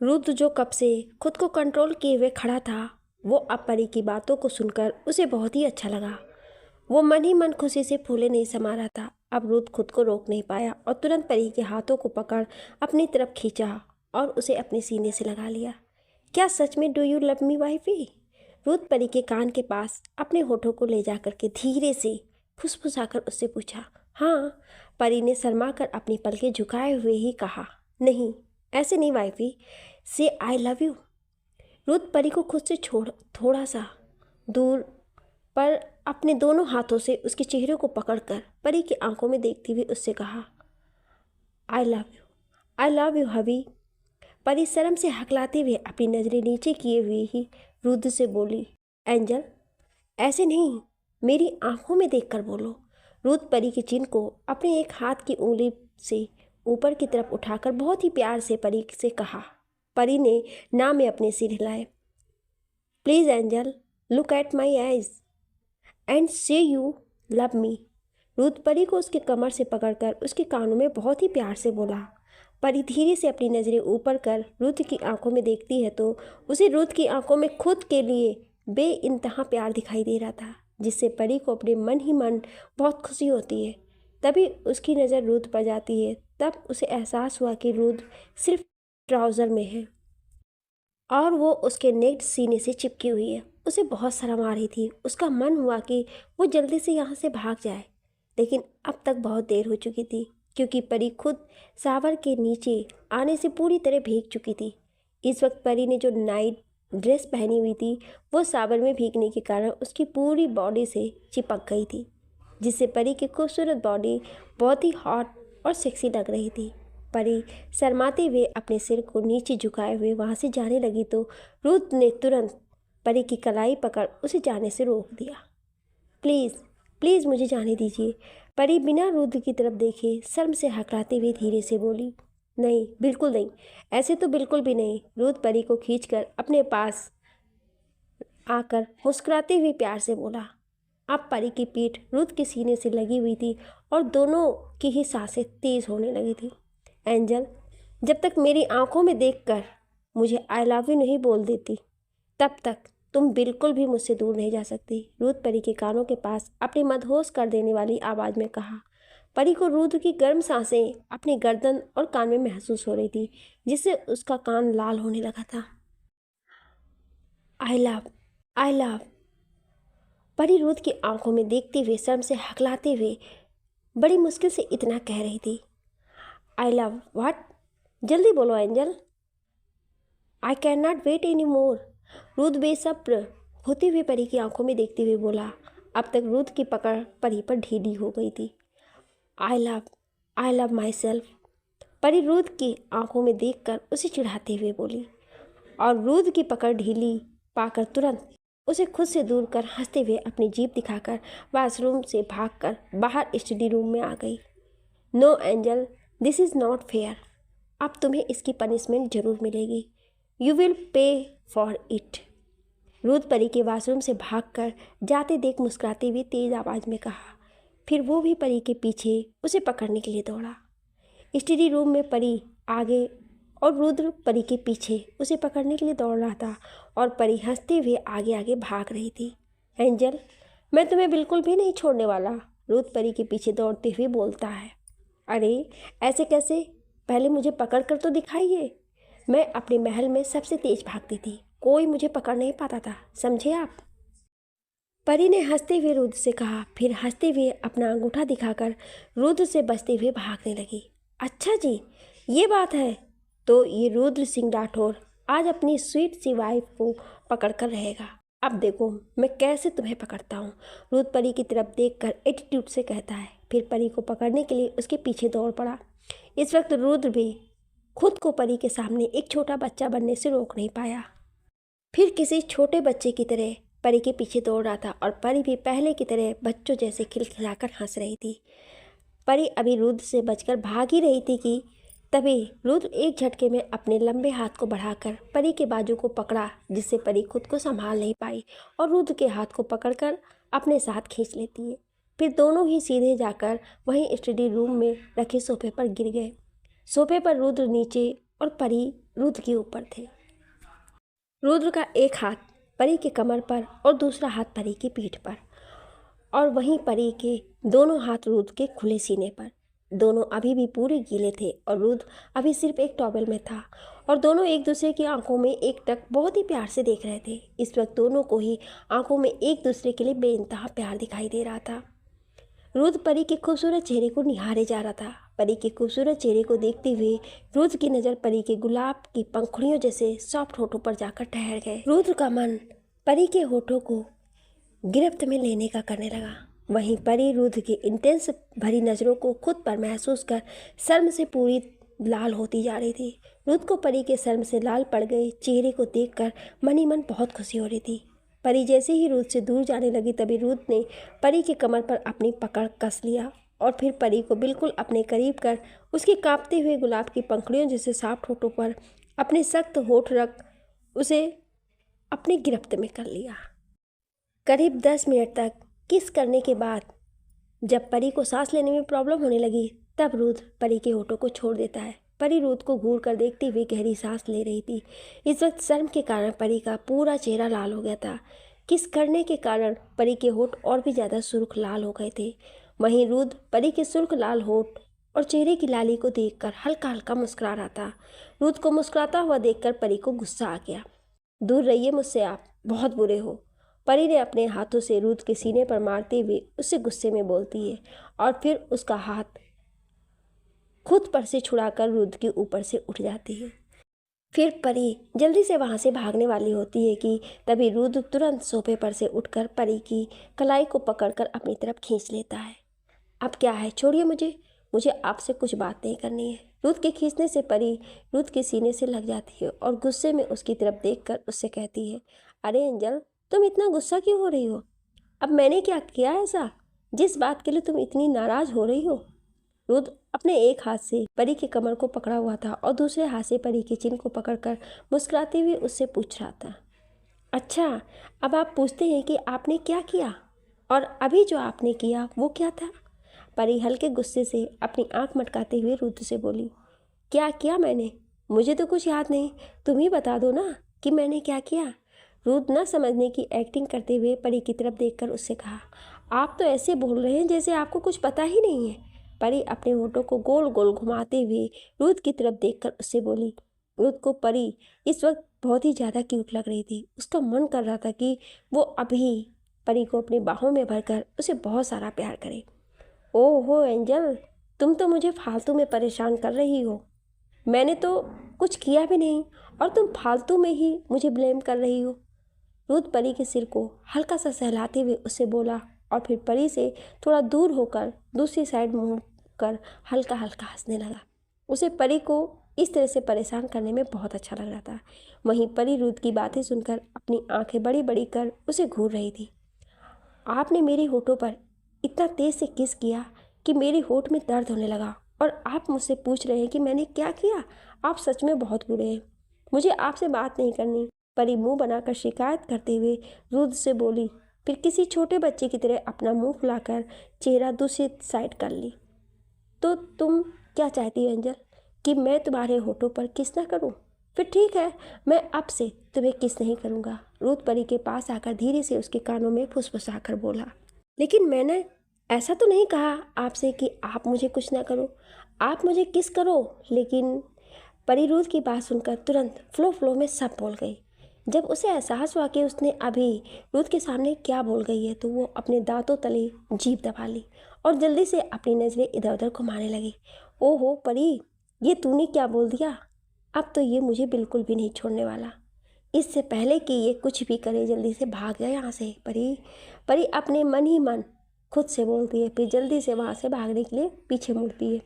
रुद्र जो कब से खुद को कंट्रोल किए हुए खड़ा था, वो अब परी की बातों को सुनकर उसे बहुत ही अच्छा लगा। वो मन ही मन खुशी से फूले नहीं समा रहा था। अब रुद्र खुद को रोक नहीं पाया और तुरंत परी के हाथों को पकड़ अपनी तरफ खींचा और उसे अपने सीने से लगा लिया। क्या सच में do you love me wifey? Rudra Pari के कान के पास अपने होठों को ले जा करके धीरे से फुसफुसाकर उससे पूछा। हाँ, परी ने शर्मा कर अपनी पलकें झुकाए हुए ही कहा। नहीं, ऐसे नहीं वाइफी, से आई लव यू। रुद्र परी को खुद से छोड़ थोड़ा सा दूर पर अपने दोनों हाथों से उसके चेहरे को पकड़कर परी की आंखों में देखती हुई उससे कहा, I love you, I love you hubby. परी शर्म से हकलाते हुए अपनी नज़रें नीचे किए हुए ही रुद्र से बोली, एंजल, ऐसे नहीं, मेरी आंखों में देखकर बोलो। रुद्र परी के चिन्ह को अपने एक हाथ की उंगली से ऊपर की तरफ उठाकर बहुत ही प्यार से परी से कहा। परी ने ना में अपने सिर हिलाए। Please angel, look at my eyes and से यू लव मी। रुद्र परी को उसके कमर से पकड़कर उसके कानों में बहुत ही प्यार से बोला। परी धीरे से अपनी नज़रें ऊपर कर रुद्र की आंखों में देखती है तो उसे रुद्र की आंखों में खुद के लिए बेइंतहा प्यार दिखाई दे रहा था, जिससे परी को अपने मन ही मन बहुत खुशी होती है। तभी उसकी नज़र रुद्र पर जाती है। तब उसे एहसास हुआ कि रुद्र सिर्फ ट्राउज़र में है और वो उसके नेक्ड सीने से चिपकी हुई है। उसे बहुत शर्म आ रही थी। उसका मन हुआ कि वो जल्दी से यहाँ से भाग जाए, लेकिन अब तक बहुत देर हो चुकी थी क्योंकि परी खुद शावर के नीचे आने से पूरी तरह भीग चुकी थी। इस वक्त परी ने जो नाइट ड्रेस पहनी हुई थी वो शावर में भीगने के कारण उसकी पूरी बॉडी से चिपक गई थी, जिससे परी की खूबसूरत बॉडी बहुत ही हॉट और सेक्सी लग रही थी। परी शर्माते हुए अपने सिर को नीचे झुकाए हुए वहाँ से जाने लगी तो रुद्र ने तुरंत परी की कलाई पकड़ उसे जाने से रोक दिया। प्लीज़ प्लीज़ मुझे जाने दीजिए। परी बिना रुद्र की तरफ देखे शर्म से हकलाते हुए धीरे से बोली। नहीं, बिल्कुल नहीं, ऐसे तो बिल्कुल भी नहीं। रुद्र परी को खींचकर अपने पास आकर मुस्कुराते हुए प्यार से बोला। अब परी की पीठ रुद्र के सीने से लगी हुई थी और दोनों की ही सांसें तेज होने लगी थी। एंजल, जब तक मेरी आंखों में देखकर मुझे आई लव यू नहीं बोल देती, तब तक तुम बिल्कुल भी मुझसे दूर नहीं जा सकती। रुद्र परी के कानों के पास अपनी मदहोश कर देने वाली आवाज़ में कहा। परी को रुद्र की गर्म सांसें अपनी गर्दन और कान में महसूस हो रही थी, जिससे उसका कान लाल होने लगा था। I love, I love. परी रुद्र की आंखों में देखते हुए शर्म से हकलाते हुए बड़ी मुश्किल से इतना कह रही थी। I love what? जल्दी बोलो angel. I can not wait any more. रुद्र बेसब्र होते हुए परी की आंखों में देखते हुए बोला। अब तक रुद्र की पकड़ परी पर ढीली हो गई थी। I love my self. परी रुद्र की आंखों में देखकर उसे चिढ़ाते हुए बोली और रुद्र की पकड़ ढीली पाकर तुरंत उसे खुद से दूर कर हंसते हुए अपनी जीभ दिखाकर वॉशरूम से भागकर बाहर स्टडी रूम में आ गई। No angel, this is not fair. अब तुम्हें इसकी पनिशमेंट जरूर मिलेगी। You will pay for it. Rudra Pari के वॉशरूम से भागकर जाते देख मुस्कुराते हुए तेज आवाज़ में कहा। फिर वो भी परी के पीछे उसे पकड़ने के लिए दौड़ा। स्टडी रूम में परी आगे और रुद्र परी के पीछे उसे पकड़ने के लिए दौड़ रहा था और परी हंसते हुए आगे आगे भाग रही थी। एंजल, मैं तुम्हें बिल्कुल भी नहीं छोड़ने वाला। रुद्र परी के पीछे दौड़ते हुए बोलता है। अरे ऐसे कैसे? पहले मुझे पकड़ कर तो दिखाइए। मैं अपने महल में सबसे तेज भागती थी, कोई मुझे पकड़ नहीं पाता था, समझे आप? परी ने हंसते हुए रुद्र से कहा, फिर हंसते हुए अपना अंगूठा दिखाकर रुद्र से बचते हुए भागने लगी। अच्छा जी, ये बात है। तो ये रुद्र सिंह राठौर आज अपनी स्वीट सी वाइफ को पकड़ कर रहेगा। अब देखो मैं कैसे तुम्हें पकड़ता हूँ। रुद्र परी की तरफ देखकर एटीट्यूड से कहता है। फिर परी को पकड़ने के लिए उसके पीछे दौड़ पड़ा। इस वक्त रुद्र भी खुद को परी के सामने एक छोटा बच्चा बनने से रोक नहीं पाया। फिर किसी छोटे बच्चे की तरह परी के पीछे दौड़ रहा था और परी भी पहले की तरह बच्चों जैसे खिलखिलाकर हंस रही थी। परी अभी रुद्र से बचकर भाग ही रही थी कि तभी रुद्र एक झटके में अपने लंबे हाथ को बढ़ाकर परी के बाजू को पकड़ा, जिससे परी खुद को संभाल नहीं पाई और रुद्र के हाथ को पकड़कर अपने साथ खींच लेती है। फिर दोनों ही सीधे जाकर वहीं स्टडी रूम में रखे सोफे पर गिर गए। सोफे पर रुद्र नीचे और परी रुद्र के ऊपर थे। रुद्र का एक हाथ परी के कमर पर और दूसरा हाथ परी की पीठ पर, और वहीं परी के दोनों हाथ रुद्र के खुले सीने पर। दोनों अभी भी पूरे गीले थे और रुद्र अभी सिर्फ एक टॉवेल में था, और दोनों एक दूसरे की आंखों में एकटक बहुत ही प्यार से देख रहे थे। इस वक्त दोनों को ही आंखों में एक दूसरे के लिए बेइंतहा प्यार दिखाई दे रहा था। रुद्र परी के खूबसूरत चेहरे को निहारे जा रहा था। परी के खूबसूरत चेहरे को देखते हुए रुद्र की नज़र परी के गुलाब की पंखुड़ियों जैसे सॉफ्ट होठों पर जाकर ठहर गए। रुद्र का मन परी के होठों को गिरफ्त में लेने का करने लगा। वहीं परी रुद्र की इंटेंस भरी नज़रों को खुद पर महसूस कर शर्म से पूरी लाल होती जा रही थी। रुद्र को परी के शर्म से लाल पड़ गए चेहरे को देखकर मन ही मन बहुत खुशी हो रही थी। परी जैसे ही रुद्र से दूर जाने लगी तभी रुद्र ने परी के कमर पर अपनी पकड़ कस लिया और फिर परी को बिल्कुल अपने करीब कर उसके कांपते हुए गुलाब की पंखुड़ियों जैसे साफ होठों पर अपने सख्त होठ रख उसे अपनी गिरफ्त में कर लिया। करीब 10 मिनट तक किस करने के बाद जब परी को सांस लेने में प्रॉब्लम होने लगी तब रुद्र परी के होठों को छोड़ देता है। परी रुद्र को घूर कर देखते हुए गहरी सांस ले रही थी। इस वक्त शर्म के कारण परी का पूरा चेहरा लाल हो गया था। किस करने के कारण परी के होठ और भी ज़्यादा सुर्ख लाल हो गए थे। वहीं रुद्र परी के सुर्ख लाल होठ और चेहरे की लाली को देखकर हल्का हल्का मुस्कुरा रहा था। रुद्र को मुस्कुराता हुआ देखकर परी को गुस्सा आ गया। दूर रहिए मुझसे, आप बहुत बुरे हो, परी ने अपने हाथों से रुद्र के सीने पर मारते हुए उससे गुस्से में बोलती है और फिर उसका हाथ खुद पर से छुड़ाकर रुद्र के ऊपर से उठ जाती है। फिर परी जल्दी से वहाँ से भागने वाली होती है कि तभी रुद्र तुरंत सोफे पर से उठकर परी की कलाई को पकड़कर अपनी तरफ खींच लेता है। अब क्या है, छोड़िए मुझे आपसे कुछ बात नहीं करनी है। रुद्र के खींचने से परी रुद्र के सीने से लग जाती है और गुस्से में उसकी तरफ देखकर उससे कहती है, अरे एंजल, तुम इतना गुस्सा क्यों हो रही हो? अब मैंने क्या किया ऐसा जिस बात के लिए तुम इतनी नाराज हो रही हो? रुद्र अपने एक हाथ से परी की कमर को पकड़ा हुआ था और दूसरे हाथ से परी के चिन को पकड़कर मुस्कुराते हुए उससे पूछ रहा था, अच्छा, अब आप पूछते हैं कि आपने क्या किया, और अभी जो आपने किया वो क्या था? परी हल्के गुस्से से अपनी आंख मटकाते हुए रुद्र से बोली, क्या किया मैंने? मुझे तो कुछ याद नहीं, तुम ही बता दो ना कि मैंने क्या किया। रुद्र न समझने की एक्टिंग करते हुए परी की तरफ देखकर उससे कहा, आप तो ऐसे बोल रहे हैं जैसे आपको कुछ पता ही नहीं है। परी अपने होठों को गोल गोल घुमाते हुए रुद्र की तरफ देखकर उससे बोली। रुद्र को परी इस वक्त बहुत ही ज़्यादा क्यूट लग रही थी। उसका मन कर रहा था कि वो अभी परी को अपनी बाहों में भरकर उसे बहुत सारा प्यार करे। ओहो एंजल, तुम तो मुझे फालतू में परेशान कर रही हो। मैंने तो कुछ किया भी नहीं और तुम फालतू में ही मुझे ब्लेम कर रही हो। रुद्र परी के सिर को हल्का सा सहलाते हुए उससे बोला और फिर परी से थोड़ा दूर होकर दूसरी साइड मुड़ कर हल्का हल्का हंसने लगा। उसे परी को इस तरह से परेशान करने में बहुत अच्छा लग रहा था। वहीं परी रुद्र की बातें सुनकर अपनी आंखें बड़ी बड़ी कर उसे घूर रही थी। आपने मेरे होठों पर इतना तेज से किस किया कि मेरे होठ में दर्द होने लगा, और आप मुझसे पूछ रहे हैं कि मैंने क्या किया? आप सच में बहुत बुरे हैं, मुझे आपसे बात नहीं करनी। परी मुंह बनाकर शिकायत करते हुए रुद्र से बोली, फिर किसी छोटे बच्चे की तरह अपना मुंह फुलाकर चेहरा दूसरी साइड कर ली। तो तुम क्या चाहती हो एंजल, कि मैं तुम्हारे होठों पर किस ना करूं? फिर ठीक है, मैं अब से तुम्हें किस नहीं करूंगा। रुद्र परी के पास आकर धीरे से उसके कानों में फुसफुसाकर बोला, लेकिन मैंने ऐसा तो नहीं कहा आपसे कि आप मुझे कुछ ना करो, आप मुझे किस करो। लेकिन परी रुद्र की बात सुनकर तुरंत फ्लो में सब बोल गई। जब उसे एहसास हुआ कि उसने अभी रुद्र के सामने क्या बोल गई है तो वो अपने दांतों तले जीभ दबा ली और जल्दी से अपनी नज़रें इधर उधर घुमाने लगी। ओहो परी, ये तूने क्या बोल दिया? अब तो ये मुझे बिल्कुल भी नहीं छोड़ने वाला। इससे पहले कि ये कुछ भी करे जल्दी से भाग जाए यहाँ से। परी अपने मन ही मन खुद से बोलती है, फिर जल्दी से वहाँ से भागने के लिए पीछे मुड़ती है।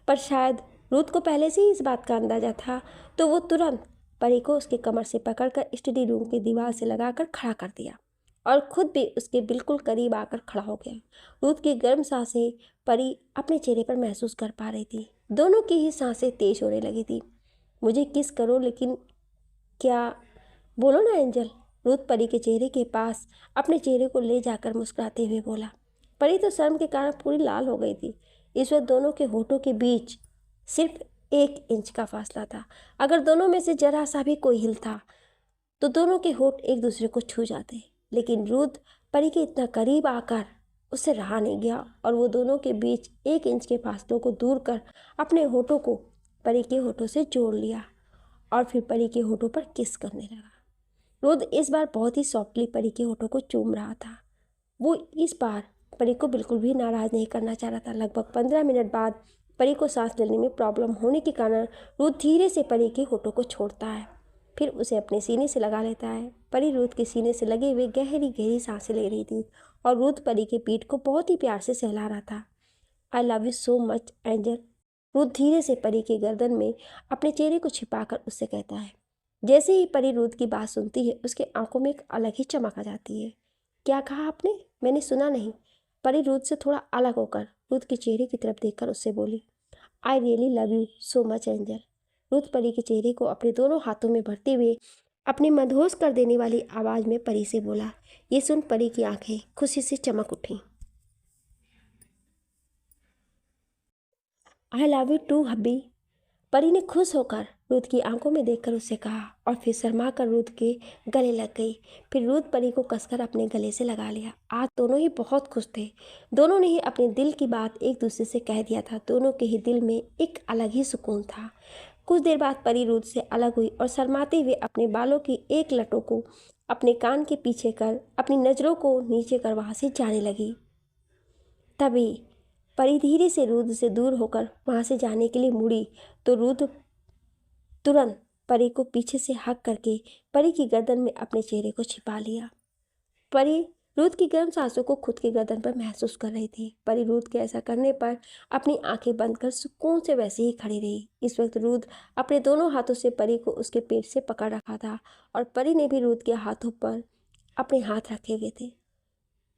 पर शायद रुद्र को पहले से ही इस बात का अंदाजा था, तो वो तुरंत परी को उसके कमर से पकड़कर स्टडी रूम की दीवार से लगाकर खड़ा कर दिया और खुद भी उसके बिल्कुल करीब आकर खड़ा हो गया। रुद्र की गर्म सांसें परी अपने चेहरे पर महसूस कर पा रही थी। दोनों की ही सांसें तेज होने लगी थी। मुझे किस करो, लेकिन क्या, बोलो ना एंजल। रुद्र परी के चेहरे के पास अपने चेहरे को ले जाकर मुस्कुराते हुए बोला। परी तो शर्म के कारण पूरी लाल हो गई थी। इस वक्त दोनों के होठों के बीच सिर्फ 1 इंच का फासला था। अगर दोनों में से जरा सा भी कोई हिलता तो दोनों के होठ एक दूसरे को छू जाते, लेकिन रुद्र परी के इतना करीब आकर उससे रहा नहीं गया और वो दोनों के बीच 1 इंच के फासलों को दूर कर अपने होठों को परी के होठों से जोड़ लिया और फिर परी के होठों पर किस करने लगा। रुद्र इस बार बहुत ही सॉफ्टली परी के होठों को चूम रहा था। वो इस बार परी को बिल्कुल भी नाराज़ नहीं करना चाह रहा था। लगभग 15 मिनट बाद परी को सांस लेने में प्रॉब्लम होने के कारण रुद्र धीरे से परी के होठों को छोड़ता है, फिर उसे अपने सीने से लगा लेता है। परी रुद्र के सीने से लगे हुए गहरी गहरी सांसें ले रही थी और रुद्र परी के पीठ को बहुत ही प्यार से सहला रहा था। आई love you so much angel, Rudra धीरे से परी के गर्दन में अपने चेहरे को छिपाकर उससे कहता है। जैसे ही परी रुद्र की बात सुनती है उसके आंखों में एक अलग ही चमक आ जाती है। क्या कहा आपने? मैंने सुना नहीं। परी रुद्र से थोड़ा अलग होकर रुद्र के चेहरे की तरफ देखकर उससे बोली, I really love you so much angel. Rudra Pari के चेहरे को अपने दोनों हाथों में भरते हुए अपनी मदहोश कर देने वाली आवाज़ में परी से बोला। ये सुन परी की आंखें खुशी से चमक उठी। आई लव यू टू हब्बी, परी ने खुश होकर रुद्र की आंखों में देखकर उससे कहा और फिर शर्मा कर रुद्र के गले लग गई। फिर रुद्र परी को कसकर अपने गले से लगा लिया। आज दोनों ही बहुत खुश थे। दोनों ने ही अपने दिल की बात एक दूसरे से कह दिया था। दोनों के ही दिल में एक अलग ही सुकून था। कुछ देर बाद परी रुद्र से अलग हुई और शर्माते हुए अपने बालों की एक लटों को अपने कान के पीछे कर अपनी नज़रों को नीचे कर वहाँ से जाने लगी। तभी परी धीरे से रुद्र से दूर होकर वहाँ से जाने के लिए मुड़ी तो रुद्र तुरंत परी को पीछे से हक करके परी की गर्दन में अपने चेहरे को छिपा लिया। परी रुद्र की गर्म सांसों को खुद की गर्दन पर महसूस कर रही थी। परी रुद्र के ऐसा करने पर अपनी आंखें बंद कर सुकून से वैसे ही खड़ी रही। इस वक्त रुद्र अपने दोनों हाथों से परी को उसके पेट से पकड़ रखा था और परी ने भी रुद्र के हाथों पर अपने हाथ रखे हुए थे।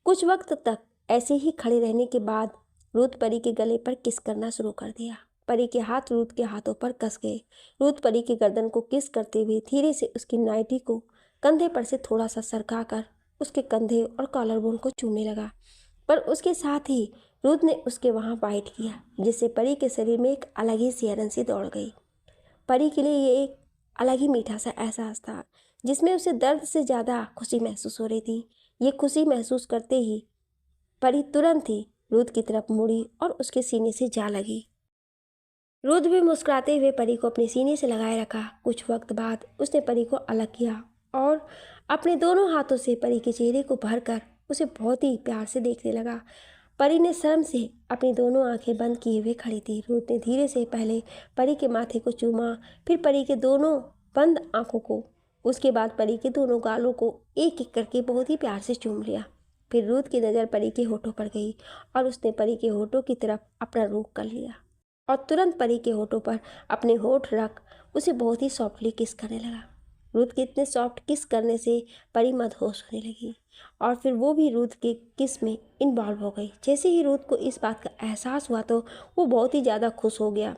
कुछ वक्त तक ऐसे ही खड़े रहने के बाद रुद्र परी के गले पर किस करना शुरू कर दिया। परी के हाथ रुद्र के हाथों पर कस गए। रुद्र परी की गर्दन को किस करते हुए धीरे से उसकी नाइटी को कंधे पर से थोड़ा सा सरका कर उसके कंधे और कॉलर बोन को चूमने लगा, पर उसके साथ ही रुद्र ने उसके वहाँ बाइट किया, जिससे परी के शरीर में एक अलग ही सिहरन सी दौड़ गई। परी के लिए ये एक अलग ही मीठा सा एहसास था, जिसमें उसे दर्द से ज़्यादा खुशी महसूस हो रही थी। ये खुशी महसूस करते ही परी तुरंत ही रुद्र की तरफ मुड़ी और उसके सीने से जा लगी। रुद्र भी मुस्कुराते हुए परी को अपने सीने से लगाए रखा। कुछ वक्त बाद उसने परी को अलग किया और अपने दोनों हाथों से परी के चेहरे को भरकर उसे बहुत ही प्यार से देखने लगा। परी ने शर्म से अपनी दोनों आंखें बंद किए हुए खड़ी थी। रुद्र ने धीरे से पहले परी के माथे को चूमा, फिर परी के दोनों बंद आंखों को, उसके बाद परी के दोनों गालों को एक एक करके बहुत ही प्यार से चूम लिया। फिर रुद्र की नज़र परी के होठों पर गई और उसने परी के होठों की तरफ अपना रुख कर लिया और तुरंत परी के होठों पर अपने होठ रख उसे बहुत ही सॉफ्टली किस करने लगा। रुद्र के इतने सॉफ्ट किस करने से परी मदहोश होने लगी और फिर वो भी रुद्र के किस में इन्वॉल्व हो गई। जैसे ही रुद्र को इस बात का एहसास हुआ तो वो बहुत ही ज़्यादा खुश हो गया।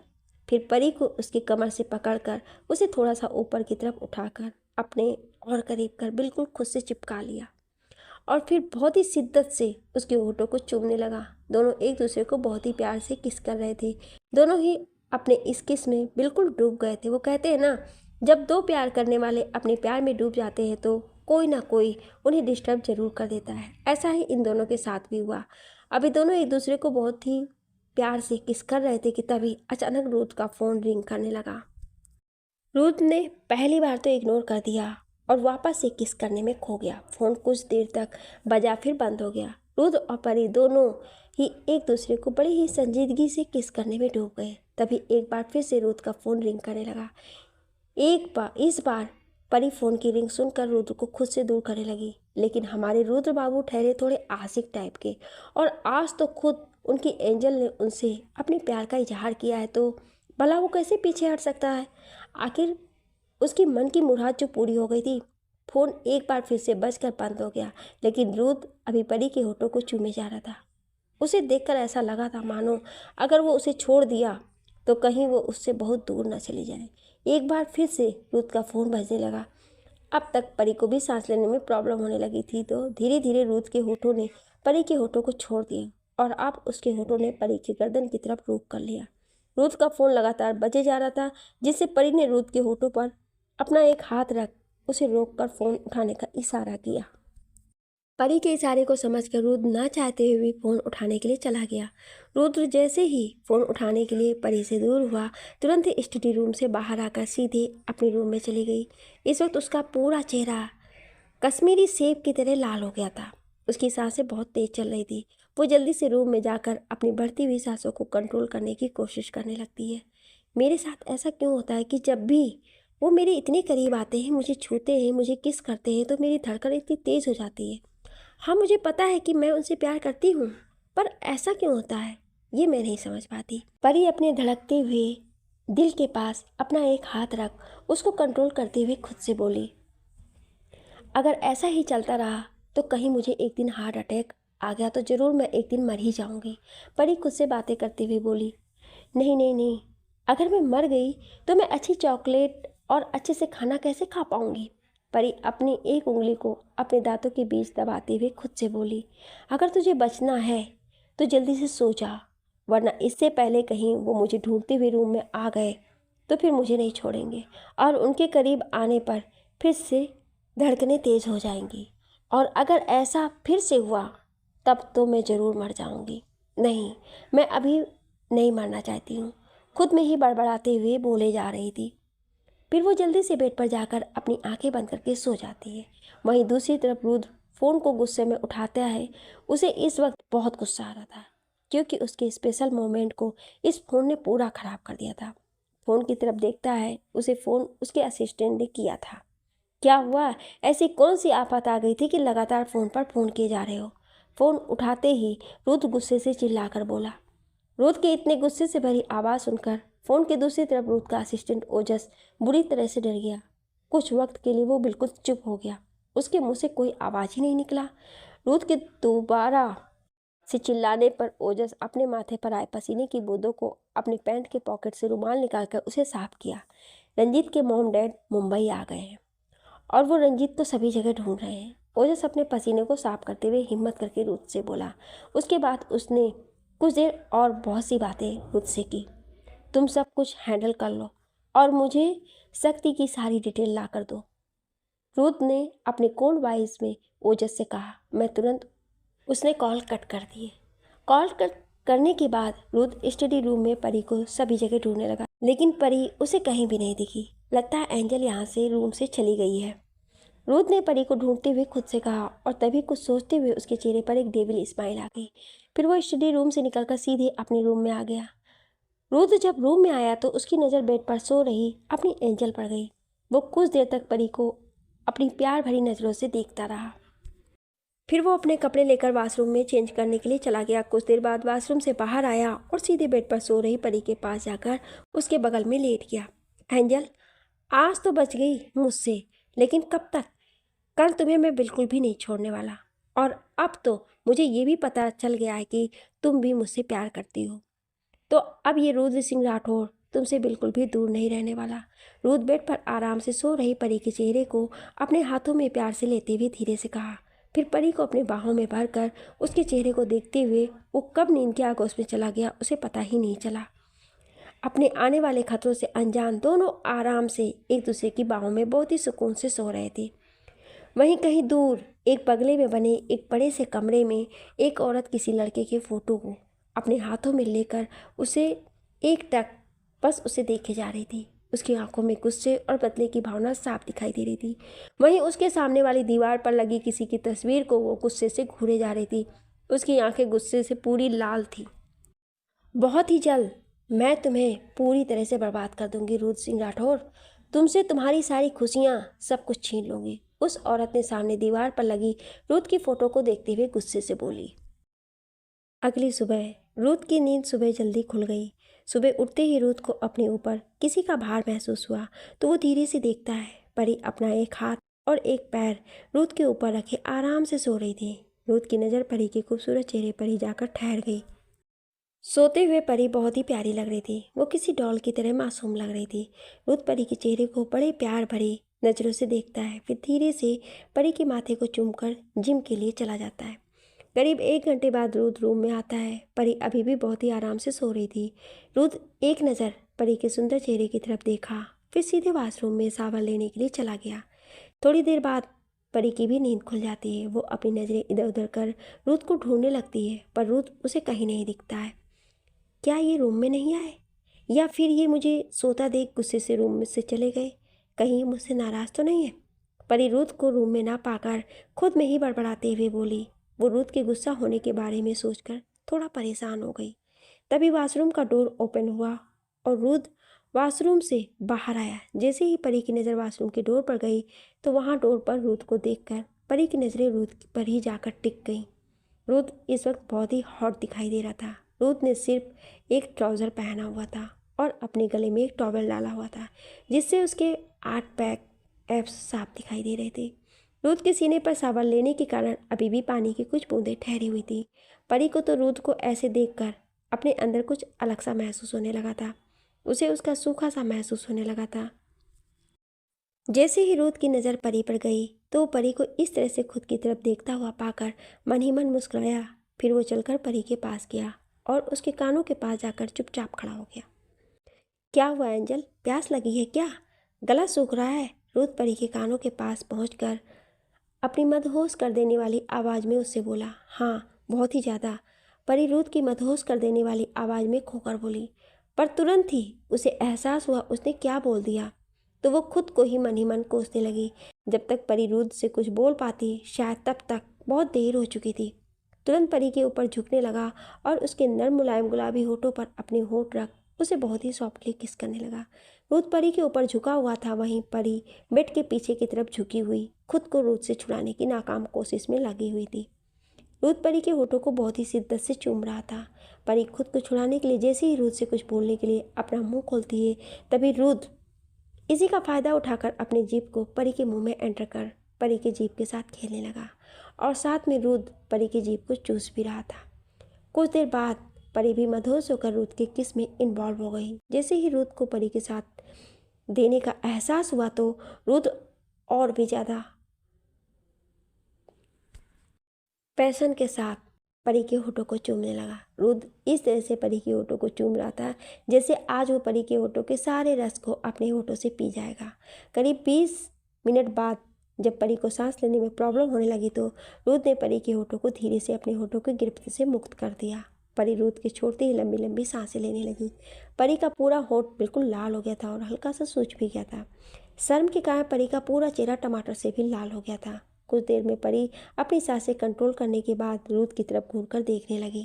फिर परी को उसकी कमर से पकड़कर उसे थोड़ा सा ऊपर की तरफ उठाकर अपने और करीब कर बिल्कुल खुद से चिपका लिया और फिर बहुत ही शिद्दत से उसके होठों को चूमने लगा। दोनों एक दूसरे को बहुत ही प्यार से किस कर रहे थे। दोनों ही अपने इस किस में बिल्कुल डूब गए थे। वो कहते हैं ना, जब दो प्यार करने वाले अपने प्यार में डूब जाते हैं तो कोई ना कोई उन्हें डिस्टर्ब जरूर कर देता है। ऐसा ही इन दोनों के साथ भी हुआ। अभी दोनों एक दूसरे को बहुत ही प्यार से किस कर रहे थे कि तभी अचानक रुद्र का फ़ोन रिंग करने लगा। रुद्र ने पहली बार तो इग्नोर कर दिया और वापस से किस करने में खो गया। फ़ोन कुछ देर तक बजा फिर बंद हो गया। रुद्र और परी दोनों ही एक दूसरे को बड़ी ही संजीदगी से किस करने में डूब गए। तभी एक बार फिर से रुद्र का फ़ोन रिंग करने लगा। इस बार परी फ़ोन की रिंग सुनकर रुद्र को खुद से दूर करने लगी। लेकिन हमारे रुद्र बाबू ठहरे थोड़े आशिक टाइप के, और आज तो खुद उनकी एंजल ने उनसे अपने प्यार का इजहार किया है, तो भला वो कैसे पीछे हट सकता है। आखिर उसकी मन की मुराद जो पूरी हो गई थी। फ़ोन एक बार फिर से बजकर बंद हो गया, लेकिन रुद्र अभी परी के होठों को चूमे जा रहा था। उसे देखकर ऐसा लगा था मानो अगर वो उसे छोड़ दिया तो कहीं वो उससे बहुत दूर न चली जाए। एक बार फिर से रुद्र का फ़ोन बजने लगा। अब तक परी को भी सांस लेने में प्रॉब्लम होने लगी थी, तो धीरे धीरे रुद्र के होठों ने परी के होठों को छोड़ दिया और अब उसके होठों ने परी की गर्दन की तरफ रुख कर लिया। रुद्र का फ़ोन लगातार बजे जा रहा था, जिससे परी ने रुद्र के होठों पर अपना एक हाथ रख उसे रोककर फ़ोन उठाने का इशारा किया। परी के इशारे को समझकर रुद्र ना चाहते हुए भी फ़ोन उठाने के लिए चला गया। रुद्र जैसे ही फ़ोन उठाने के लिए परी से दूर हुआ, तुरंत ही स्टडी रूम से बाहर आकर सीधे अपने रूम में चली गई। इस वक्त उसका पूरा चेहरा कश्मीरी सेब की तरह लाल हो गया था। उसकी सांसें बहुत तेज चल रही थी। वो जल्दी से रूम में जाकर अपनी बढ़ती हुई सांसों को कंट्रोल करने की कोशिश करने लगती है। मेरे साथ ऐसा क्यों होता है कि जब भी वो मेरे इतने करीब आते हैं, मुझे छूते हैं, मुझे किस करते हैं, तो मेरी धड़कन इतनी तेज़ हो जाती है। हाँ, मुझे पता है कि मैं उनसे प्यार करती हूँ, पर ऐसा क्यों होता है, ये मैं नहीं समझ पाती। परी अपने धड़कते हुए दिल के पास अपना एक हाथ रख उसको कंट्रोल करते हुए खुद से बोली, अगर ऐसा ही चलता रहा तो कहीं मुझे एक दिन हार्ट अटैक आ गया तो ज़रूर मैं एक दिन मर ही जाऊंगी। परी खुद से बातें करते हुए बोली, नहीं नहीं नहीं, अगर मैं मर गई तो मैं अच्छी चॉकलेट और अच्छे से खाना कैसे खा पाऊंगी। परी अपनी एक उंगली को अपने दांतों के बीच दबाते हुए खुद से बोली, अगर तुझे बचना है तो जल्दी से सो जा, वरना इससे पहले कहीं वो मुझे ढूंढते हुए रूम में आ गए तो फिर मुझे नहीं छोड़ेंगे और उनके करीब आने पर फिर से धड़कनें तेज हो जाएंगी, और अगर ऐसा फिर से हुआ तब तो मैं ज़रूर मर जाऊंगी। नहीं, मैं अभी नहीं मरना चाहती हूँ, खुद में ही बड़बड़ाते हुए बोले जा रही थी। फिर वो जल्दी से बेड पर जाकर अपनी आंखें बंद करके सो जाती है। वहीं दूसरी तरफ रुद्र फ़ोन को गुस्से में उठाता है। उसे इस वक्त बहुत गुस्सा आ रहा था, क्योंकि उसके स्पेशल मोमेंट को इस फ़ोन ने पूरा ख़राब कर दिया था। फ़ोन की तरफ देखता है, उसे फ़ोन उसके असिस्टेंट ने किया था। क्या हुआ, ऐसी कौन सी आफत आ गई थी कि लगातार फ़ोन पर फ़ोन किए जा रहे हो। फ़ोन उठाते ही रुद्र गुस्से से चिल्लाकर बोला। रुद्र के इतने गुस्से से भरी आवाज़ सुनकर फ़ोन के दूसरी तरफ रुद्र का असिस्टेंट ओजस बुरी तरह से डर गया। कुछ वक्त के लिए वो बिल्कुल चुप हो गया। उसके मुंह से कोई आवाज़ ही नहीं निकला। रुद्र के दोबारा से चिल्लाने पर ओजस अपने माथे पर आए पसीने की बूंदों को अपने पैंट के पॉकेट से रुमाल निकालकर उसे साफ किया। रंजीत के मॉम डैड मुंबई आ गए हैं और वो रंजीत तो सभी जगह ढूंढ रहे हैं। ओजस अपने पसीने को साफ करते हुए हिम्मत करके रुद्र से बोला। उसके बाद उसने कुछ देर और बहुत सी बातें रुद्र से की। तुम सब कुछ हैंडल कर लो और मुझे शक्ति की सारी डिटेल ला कर दो। रुद्र ने अपने कोल्ड वॉइस में ओजस से कहा। मैं तुरंत उसने कॉल कट कर दिए। कॉल कट करने के बाद रुद्र स्टडी रूम में परी को सभी जगह ढूंढने लगा, लेकिन परी उसे कहीं भी नहीं दिखी। लगता है एंजल यहाँ से रूम से चली गई है, रुद्र ने परी को ढूंढते हुए खुद से कहा, और तभी कुछ सोचते हुए उसके चेहरे पर एक डेविल स्माइल आ गई। फिर वो स्टडी रूम से निकलकर सीधे अपने रूम में आ गया। रुद्र जब रूम में आया तो उसकी नज़र बेड पर सो रही अपनी एंजल पर गई। वो कुछ देर तक परी को अपनी प्यार भरी नज़रों से देखता रहा। फिर वो अपने कपड़े लेकर वाशरूम में चेंज करने के लिए चला गया। कुछ देर बाद वाशरूम से बाहर आया और सीधे बेड पर सो रही परी के पास जाकर उसके बगल में लेट गया। एंजल, आज तो बच गई मुझसे, लेकिन कब तक? कल तुम्हें मैं बिल्कुल भी नहीं छोड़ने वाला, और अब तो मुझे ये भी पता चल गया है कि तुम भी मुझसे प्यार करती हो। तो अब ये रुद्र सिंह राठौर तुमसे बिल्कुल भी दूर नहीं रहने वाला। रुद्र बेड पर आराम से सो रही परी के चेहरे को अपने हाथों में प्यार से लेते हुए धीरे से कहा। फिर परी को अपने बाहों में भरकर उसके चेहरे को देखते हुए वो कब नींद के आगोश में चला गया उसे पता ही नहीं चला। अपने आने वाले खतरों से अनजान दोनों आराम से एक दूसरे की बाहों में बहुत ही सुकून से सो रहे थे। वहीं कहीं दूर एक बगले में बने एक बड़े से कमरे में एक औरत किसी लड़के के फोटो को अपने हाथों में लेकर उसे एकटक बस उसे देखे जा रही थी। उसकी आंखों में गुस्से और बदले की भावना साफ दिखाई दे रही थी। वहीं उसके सामने वाली दीवार पर लगी किसी की तस्वीर को वो गुस्से से घूरे जा रही थी। उसकी आंखें गुस्से से पूरी लाल थी। बहुत ही जल्द मैं तुम्हें पूरी तरह से बर्बाद कर दूंगी रुद्र सिंह राठौर, तुमसे तुम्हारी सारी खुशियाँ सब कुछ छीन लूंगी। उस औरत ने सामने दीवार पर लगी रुद्र की फोटो को देखते हुए गुस्से से बोली। अगली सुबह रुद्र की नींद सुबह जल्दी खुल गई। सुबह उठते ही रुद्र को अपने ऊपर किसी का भार महसूस हुआ तो वो धीरे से देखता है परी अपना एक हाथ और एक पैर रुद्र के ऊपर रखे आराम से सो रही थी। रुद्र की नज़र परी के खूबसूरत चेहरे पर ही जाकर ठहर गई। सोते हुए परी बहुत ही प्यारी लग रही थी। वो किसी डॉल की तरह मासूम लग रही थी। रुद्र परी के चेहरे को बड़े प्यार भरी नज़रों से देखता है, फिर धीरे से परी के माथे को चूमकर जिम के लिए चला जाता है। करीब 1 घंटे बाद रुद्र रूम में आता है। परी अभी भी बहुत ही आराम से सो रही थी। रुद्र एक नज़र परी के सुंदर चेहरे की तरफ देखा, फिर सीधे वॉशरूम में सावन लेने के लिए चला गया। थोड़ी देर बाद परी की भी नींद खुल जाती है। वो अपनी नज़रें इधर उधर कर रुद्र को ढूंढने लगती है, पर रुद्र उसे कहीं नहीं दिखता है। क्या ये रूम में नहीं आए, या फिर ये मुझे सोता देख गुस्से से रूम में से चले गए? कहीं मुझसे नाराज़ तो नहीं है? परी रुद्र को रूम में ना पाकर खुद में ही बड़बड़ाते हुए बोली। वो रुद्र के गुस्सा होने के बारे में सोचकर थोड़ा परेशान हो गई। तभी वॉशरूम का डोर ओपन हुआ और रुद्र वॉशरूम से बाहर आया। जैसे ही परी की नज़र वॉशरूम की डोर पर गई तो वहाँ डोर पर रुद्र को देखकर परी की नज़रें रुद्र पर ही जाकर टिक गईं। रुद्र इस वक्त बहुत ही हॉट दिखाई दे रहा था। रुद्र ने सिर्फ एक ट्राउज़र पहना हुआ था और अपने गले में एक टॉवल डाला हुआ था, जिससे उसके 8 पैक एब्स साफ दिखाई दे रहे थे। रुद्र के सीने पर सावन लेने के कारण अभी भी पानी की कुछ बूंदें ठहरी हुई थी। परी को तो रुद्र को ऐसे देखकर अपने अंदर कुछ अलग सा महसूस होने लगा था। उसे उसका सूखा सा महसूस होने लगा था। जैसे ही रुद्र की नज़र परी पर गई तो परी को इस तरह से खुद की तरफ देखता हुआ पाकर मन ही मन मुस्कुराया। फिर वो चलकर परी के पास गया और उसके कानों के पास जाकर चुपचाप खड़ा हो गया। क्या हुआ एंजल, प्यास लगी है क्या? गला सूख रहा है? रुद्र परी के कानों के पास पहुंचकर अपनी मदहोश कर देने वाली आवाज़ में उससे बोला। हाँ, बहुत ही ज़्यादा, परी रुद्र की मदहोश कर देने वाली आवाज़ में खोकर बोली। पर तुरंत ही उसे एहसास हुआ उसने क्या बोल दिया, तो वो खुद को ही मन कोसने लगी। जब तक परी रुद्र से कुछ बोल पाती शायद तब तक बहुत देर हो चुकी थी। तुरंत परी के ऊपर झुकने लगा और उसके नर्म मुलायम गुलाबी होठों पर अपने होठ रख उसे बहुत ही सॉफ्टली किस करने लगा। रुद्र परी के ऊपर झुका हुआ था, वहीं परी बेड के पीछे की तरफ झुकी हुई खुद को रुद्र से छुड़ाने की नाकाम कोशिश में लगी हुई थी। रुद्र परी के होठों को बहुत ही शिद्दत से चूम रहा था। परी खुद को छुड़ाने के लिए जैसे ही रुद्र से कुछ बोलने के लिए अपना मुंह खोलती है, तभी रुद्र इसी का फ़ायदा उठाकर अपनी जीभ को परी के मुंह में एंटर कर परी के जीभ के साथ खेलने लगा और साथ में रुद्र परी की जीभ को चूस भी रहा था। कुछ देर बाद परी भी मदहोश होकर रुद्र के किस में इन्वॉल्व हो गई। जैसे ही रुद्र को परी के साथ देने का एहसास हुआ तो रुद्र और भी ज़्यादा पैशन के साथ परी के होठों को चूमने लगा। रुद्र इस तरह से परी के होठों को चूम रहा था जैसे आज वो परी के होठों के सारे रस को अपने होठों से पी जाएगा। करीब 20 मिनट बाद जब परी को सांस लेने में प्रॉब्लम होने लगी तो रुद्र ने परी के होठों को धीरे से अपने होठों की गिरफ्त से मुक्त कर दिया। परी रुद्र के छोड़ते ही लंबी लंबी सांसें लेने लगी। परी का पूरा होठ बिल्कुल लाल हो गया था और हल्का सा सूज भी गया था। शर्म के कारण परी का पूरा चेहरा टमाटर से भी लाल हो गया था। कुछ देर में परी अपनी सांसें कंट्रोल करने के बाद रुद्र की तरफ घूरकर देखने लगी।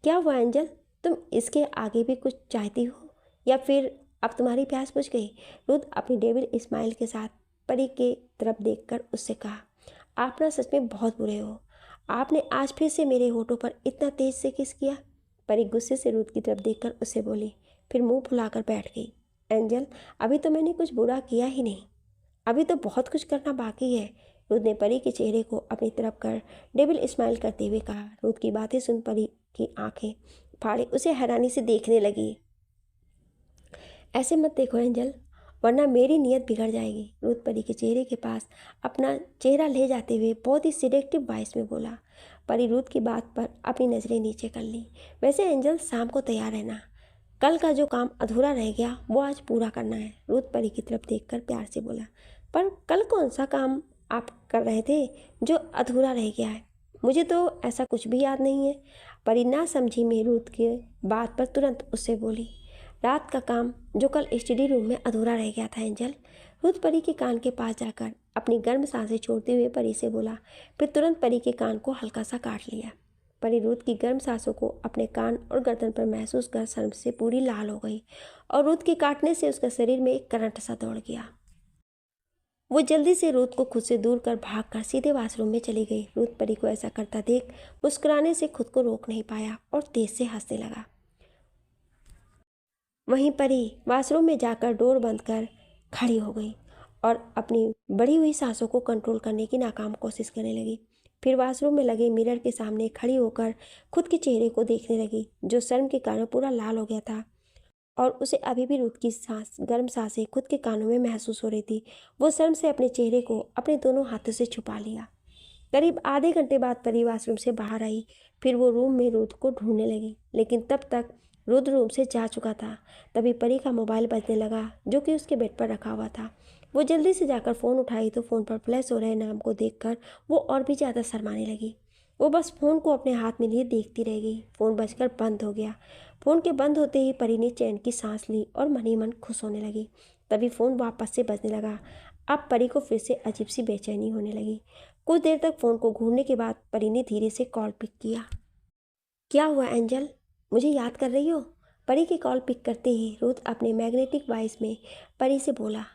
क्या हुआ एंजल, तुम इसके आगे भी कुछ चाहती हो या फिर अब तुम्हारी प्यास बुझ गई? रुद्र अपनी डेविल स्माइल के साथ परी के तरफ देखकर उससे कहा। आप ना सच में बहुत बुरे हो। आपने आज फिर से मेरे होठों पर इतना तेज से किस किया? परी गुस्से से रुद्र की तरफ देखकर उससे बोली, फिर मुंह फुलाकर बैठ गई। एंजल, अभी तो मैंने कुछ बुरा किया ही नहीं, अभी तो बहुत कुछ करना बाकी है। रुद्र ने परी के चेहरे को अपनी तरफ कर डेविल स्माइल करते हुए कहा। रुद्र की बातें सुन परी की आंखें फाड़े उसे हैरानी से देखने लगी। ऐसे मत देखो एंजल, वरना मेरी नीयत बिगड़ जाएगी। रुद्र परी के चेहरे के पास अपना चेहरा ले जाते हुए बहुत ही सिलेक्टिव वॉइस में बोला। परी रुद्र की बात पर अपनी नज़रें नीचे कर ली। वैसे एंजल, शाम को तैयार रहना, कल का जो काम अधूरा रह गया वो आज पूरा करना है। रुद्र परी की तरफ देखकर प्यार से बोला। पर कल कौन सा काम आप कर रहे थे जो अधूरा रह गया है? मुझे तो ऐसा कुछ भी याद नहीं है। परी ना समझी में रुद्र की बात पर तुरंत उससे बोली। रात का काम जो कल स्टडी रूम में अधूरा रह गया था एंजल। रुद्र परी के कान के पास जाकर अपनी गर्म सांसें छोड़ते हुए परी से बोला, फिर तुरंत परी के कान को हल्का सा काट लिया। परी रुद्र की गर्म सांसों को अपने कान और गर्दन पर महसूस कर शर्म से पूरी लाल हो गई और रुद्र के काटने से उसका शरीर में एक करंट सा दौड़ गया। वो जल्दी से रुद्र को खुद से दूर कर भागकर सीधे वॉशरूम में चली गई। रुद्र परी को ऐसा करता देख मुस्कुराने से खुद को रोक नहीं पाया और तेज से हंसने लगा। वहीं परी वॉशरूम में जाकर डोर बंद कर खड़ी हो गई और अपनी बढ़ी हुई सांसों को कंट्रोल करने की नाकाम कोशिश करने लगी। फिर वॉशरूम में लगे मिरर के सामने खड़ी होकर खुद के चेहरे को देखने लगी, जो शर्म के कारण पूरा लाल हो गया था और उसे अभी भी रुद्र की गर्म सांसें खुद के कानों में महसूस हो रही थी। वो शर्म से अपने चेहरे को अपने दोनों हाथों से छुपा लिया। करीब आधे घंटे बाद परी वॉशरूम से बाहर आई। फिर वो रूम में रुद्र को ढूंढने लगी, लेकिन तब तक रुद्र रूम से जा चुका था। तभी परी का मोबाइल बजने लगा, जो कि उसके बेड पर रखा हुआ था। वो जल्दी से जाकर फ़ोन उठाई तो फ़ोन पर फ्लैश हो रहे नाम को देखकर वो और भी ज़्यादा शर्माने लगी। वो बस फ़ोन को अपने हाथ में लिए देखती रह गई। फ़ोन बजकर बंद हो गया। फ़ोन के बंद होते ही परी ने चैन की सांस ली और मन ही मन खुश होने लगी। तभी फ़ोन वापस से बजने लगा। अब परी को फिर से अजीब सी बेचैनी होने लगी। कुछ देर तक फ़ोन को घूरने के बाद परी ने धीरे से कॉल पिक किया। क्या हुआ एंजल, मुझे याद कर रही हो? परी की कॉल पिक करते ही रुद्र अपने मैग्नेटिक वॉइस में परी से बोला।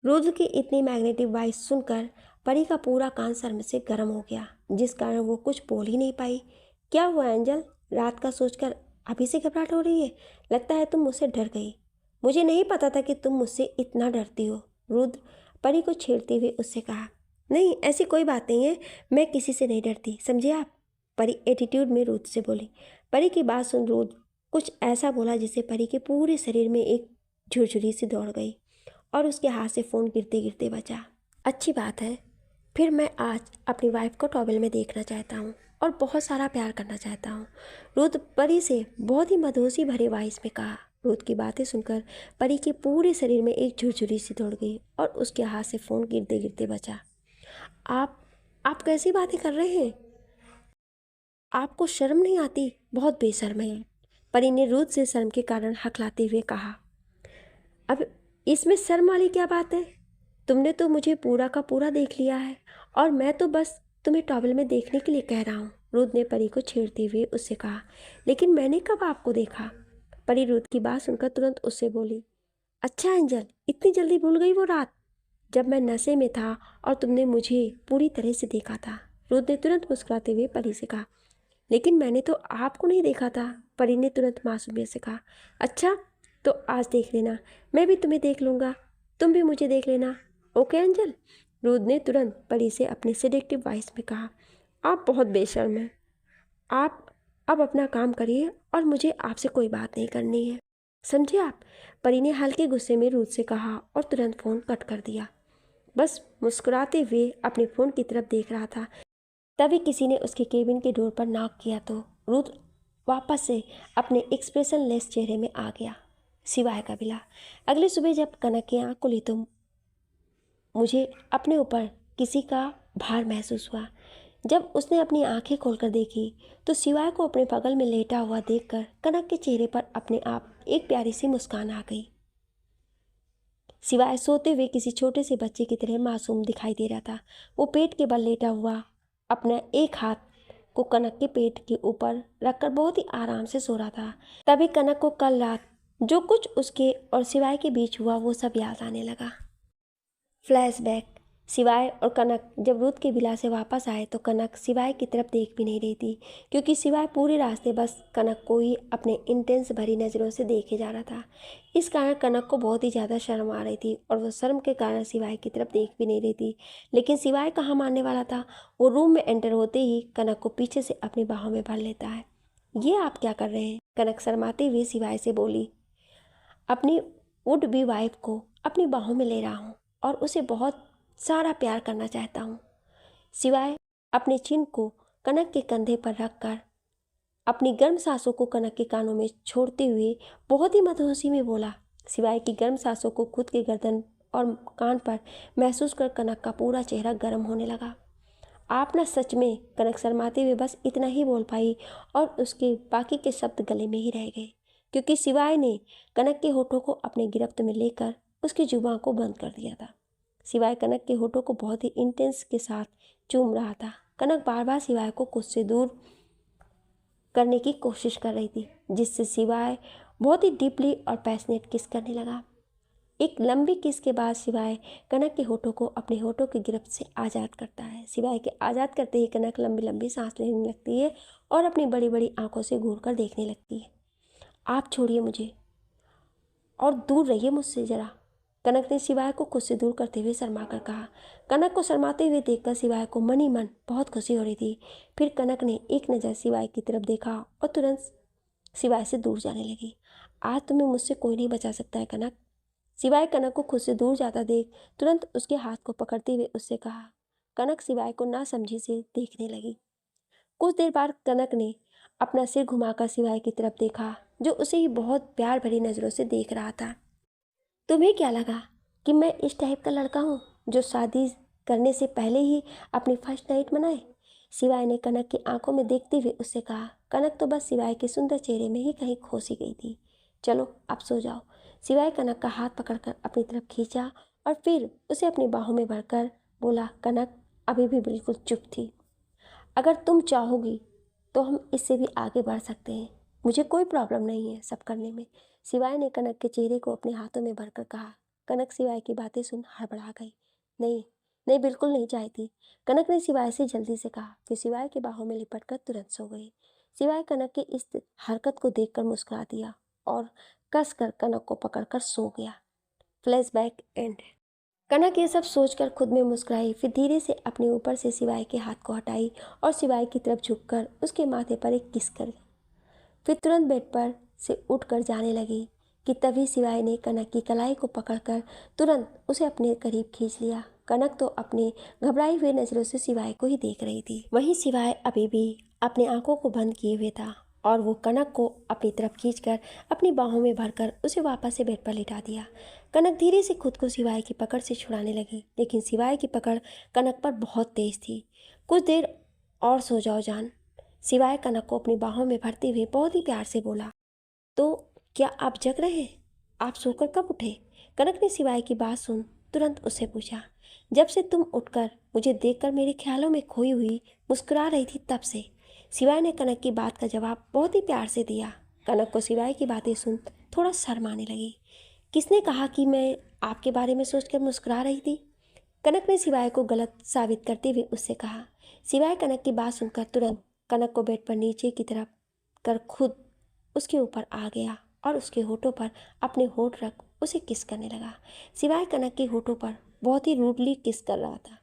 रुद्र की इतनी मैग्नेटिक वॉइस सुनकर परी का पूरा कान शर्म से गर्म हो गया, जिस कारण वो कुछ बोल ही नहीं पाई। क्या हुआ एंजल, रात का सोचकर अभी से घबराहट हो रही है? लगता है तुम मुझसे डर गई। मुझे नहीं पता था कि तुम मुझसे इतना डरती हो, रुद्र परी को छेड़ते हुए उससे कहा। नहीं, ऐसी कोई बात नहीं है, मैं किसी से नहीं डरती, समझे आप? परी एटीट्यूड में रुद्र से बोली। परी की बात सुन रुद्र कुछ ऐसा बोला जिससे परी के पूरे शरीर में एक झुरझुरी सी दौड़ गई और उसके हाथ से फ़ोन गिरते गिरते बचा। अच्छी बात है, फिर मैं आज अपनी वाइफ को टॉवेल में देखना चाहता हूँ और बहुत सारा प्यार करना चाहता हूँ, रुद्र परी से बहुत ही मधोसी भरे वॉइस में कहा। रुद्र की बातें सुनकर परी के पूरे शरीर में एक झुरझुरी सी दौड़ गई और उसके हाथ से फ़ोन गिरते गिरते बचा। आप कैसी बातें कर रहे हैं? आपको शर्म नहीं आती? बहुत बेशर्म है। परी ने रुद्र से शर्म के कारण हकलाते हुए कहा। अब इसमें शर्म वाली क्या बात है? तुमने तो मुझे पूरा का पूरा देख लिया है और मैं तो बस तुम्हें टॉवेल में देखने के लिए कह रहा हूँ, रुद्र ने परी को छेड़ते हुए उससे कहा। लेकिन मैंने कब आपको देखा? परी रुद्र की बात सुनकर तुरंत उससे बोली। अच्छा एंजल, इतनी जल्दी भूल गई वो रात जब मैं नशे में था और तुमने मुझे पूरी तरह से देखा था? रुद्र ने तुरंत मुस्कुराते हुए परी से कहा। लेकिन मैंने तो आपको नहीं देखा था, परी ने तुरंत मासूमियत से कहा। अच्छा, तो आज देख लेना, मैं भी तुम्हें देख लूँगा, तुम भी मुझे देख लेना, ओके एंजल? रुद्र ने तुरंत परी से अपने सेडेक्टिव वॉइस में कहा। आप बहुत बेशर्म हैं। आप अब अपना काम करिए और मुझे आपसे कोई बात नहीं करनी है, समझे आप? परी ने हल्के गुस्से में रुद्र से कहा और तुरंत फ़ोन कट कर दिया। बस मुस्कुराते हुए अपने फ़ोन की तरफ देख रहा था। तभी किसी ने उसके केबिन के डोर पर नॉक किया तो रुद्र वापस से अपने एक्सप्रेशन लेस चेहरे में आ गया, सिवाय का बिला। अगली सुबह जब कनक की आँख खुली तो मुझे अपने ऊपर किसी का भार महसूस हुआ। जब उसने अपनी आंखें खोलकर देखी तो सिवाय को अपने बगल में लेटा हुआ देखकर कनक के चेहरे पर अपने आप एक प्यारी सी मुस्कान आ गई। सिवाय सोते हुए किसी छोटे से बच्चे की तरह मासूम दिखाई दे रहा था। वो पेट के बल लेटा हुआ अपना एक हाथ को कनक के पेट के ऊपर रखकर बहुत ही आराम से सो रहा था। तभी कनक को कल रात जो कुछ उसके और सिवाय के बीच हुआ वो सब याद आने लगा। फ्लैशबैक। सिवाय और कनक जब रुद्र के विला से वापस आए तो कनक सिवाय की तरफ देख भी नहीं रही थी, क्योंकि सिवाय पूरे रास्ते बस कनक को ही अपने इंटेंस भरी नज़रों से देखे जा रहा था। इस कारण कनक को बहुत ही ज़्यादा शर्म आ रही थी और वो शर्म के कारण सिवाय की तरफ देख भी नहीं रही थी। लेकिन सिवाय कहाँ मानने वाला था। वो रूम में एंटर होते ही कनक को पीछे से अपनी बाहों में भर लेता है। ये आप क्या कर रहे हैं? कनक शर्माते हुए सिवाय से बोली। अपनी वुड बी वाइफ को अपनी बाहों में ले रहा हूँ और उसे बहुत सारा प्यार करना चाहता हूँ। सिवाय अपने चिन को कनक के कंधे पर रखकर अपनी गर्म सांसों को कनक के कानों में छोड़ते हुए बहुत ही मधुसी में बोला। सिवाय की गर्म सांसों को खुद के गर्दन और कान पर महसूस कर कनक का पूरा चेहरा गर्म होने लगा। आप ना सच में, कनक शर्माते हुए बस इतना ही बोल पाई और उसके बाकी के शब्द गले में ही रह गए, क्योंकि सिवाय ने कनक के होठों को अपने गिरफ्त में लेकर उसकी जुबान को बंद कर दिया था। सिवाय कनक के होठों को बहुत ही इंटेंस के साथ चूम रहा था। कनक बार बार सिवाय को खुद से दूर करने की कोशिश कर रही थी, जिससे सिवाय बहुत ही डीपली और पैशनेट किस करने लगा। एक लंबी किस के बाद सिवाय कनक के होठों को अपने होठों की गिरफ्त से आज़ाद करता है। सिवाय के आज़ाद करते ही कनक लंबी लंबी सांस लेने लगती है और अपनी बड़ी बड़ी आंखों से घूर कर देखने लगती है। आप छोड़िए मुझे और दूर रहिए मुझसे ज़रा, कनक ने सिवाय को खुद से दूर करते हुए शर्मा कर कहा। कनक को शर्माते हुए देखकर सिवाय को मन ही मन बहुत खुशी हो रही थी। फिर कनक ने एक नज़र सिवाय की तरफ देखा और तुरंत सिवाय से दूर जाने लगी। आज तुम्हें मुझसे कोई नहीं बचा सकता है कनक। सिवाय कनक को खुद से दूर जाता देख तुरंत उसके हाथ को पकड़ते हुए उससे कहा। कनक शिवाय को नासमझी से देखने लगी। कुछ देर बाद कनक ने अपना सिर घुमाकर शिवाय की तरफ देखा, जो उसे ही बहुत प्यार भरी नज़रों से देख रहा था। तुम्हें क्या लगा कि मैं इस टाइप का लड़का हूँ जो शादी करने से पहले ही अपनी फर्स्ट नाइट मनाए? शिवाय ने कनक की आंखों में देखते हुए उससे कहा। कनक तो बस शिवाय के सुंदर चेहरे में ही कहीं खो सी गई थी। चलो अब सो जाओ। शिवाय कनक का हाथ पकड़कर अपनी तरफ खींचा और फिर उसे अपनी बाहों में भरकर बोला। कनक अभी भी बिल्कुल चुप थी। अगर तुम चाहोगी तो हम इससे भी आगे बढ़ सकते हैं, मुझे कोई प्रॉब्लम नहीं है सब करने में। शिवाय ने कनक के चेहरे को अपने हाथों में भरकर कहा। कनक शिवाय की बातें सुन हड़बड़ा गई। नहीं नहीं, बिल्कुल नहीं चाहती, कनक ने शिवाय से जल्दी से कहा। फिर शिवाय की बाहों में लिपटकर तुरंत सो गई। शिवाय कनक की इस हरकत को देखकर मुस्कुरा दिया और कसकर कनक को पकड़कर सो गया। Flashback and. कनक ये सब सोचकर खुद में मुस्कुराई, फिर धीरे से अपने ऊपर से शिवाय के हाथ को हटाई और शिवाय की तरफ झुककर उसके माथे पर एक किस कर दी। फिर तुरंत बेड पर से उठकर जाने लगी कि तभी शिवाय ने कनक की कलाई को पकड़कर तुरंत उसे अपने करीब खींच लिया। कनक तो अपने घबराई हुई नजरों से शिवाय को ही देख रही थी। वहीं शिवाय अभी भी अपनी आंखों को बंद किए हुए था और वो कनक को अपनी तरफ खींचकर अपनी बाहों में भरकर उसे वापस से बेड पर लिटा दिया। कनक धीरे से खुद को शिवाय की पकड़ से छुड़ाने लगी, लेकिन शिवाय की पकड़ कनक पर बहुत तेज थी। कुछ देर और सो जाओ जान। शिवाय कनक को अपनी बाहों में भरते हुए बहुत ही प्यार से बोला। तो क्या आप जग रहे हैं? आप सोकर कब उठे? कनक ने शिवाय की बात सुन तुरंत उससे पूछा। जब से तुम उठकर मुझे देखकर मेरे ख्यालों में खोई हुई मुस्कुरा रही थी तब से। शिवाय ने कनक की बात का जवाब बहुत ही प्यार से दिया। कनक को शिवाय की बातें सुन थोड़ा शर्म आने लगी। किसने कहा कि मैं आपके बारे में सोचकर मुस्कुरा रही थी? कनक ने शिवाय को गलत साबित करते हुए उससे कहा। शिवाय कनक की बात सुनकर तुरंत कनक को बेड पर नीचे की तरफ कर खुद उसके ऊपर आ गया और उसके होठों पर अपने होठ रख उसे किस करने लगा। शिवाय कनक के होठों पर बहुत ही रूडली किस कर रहा था।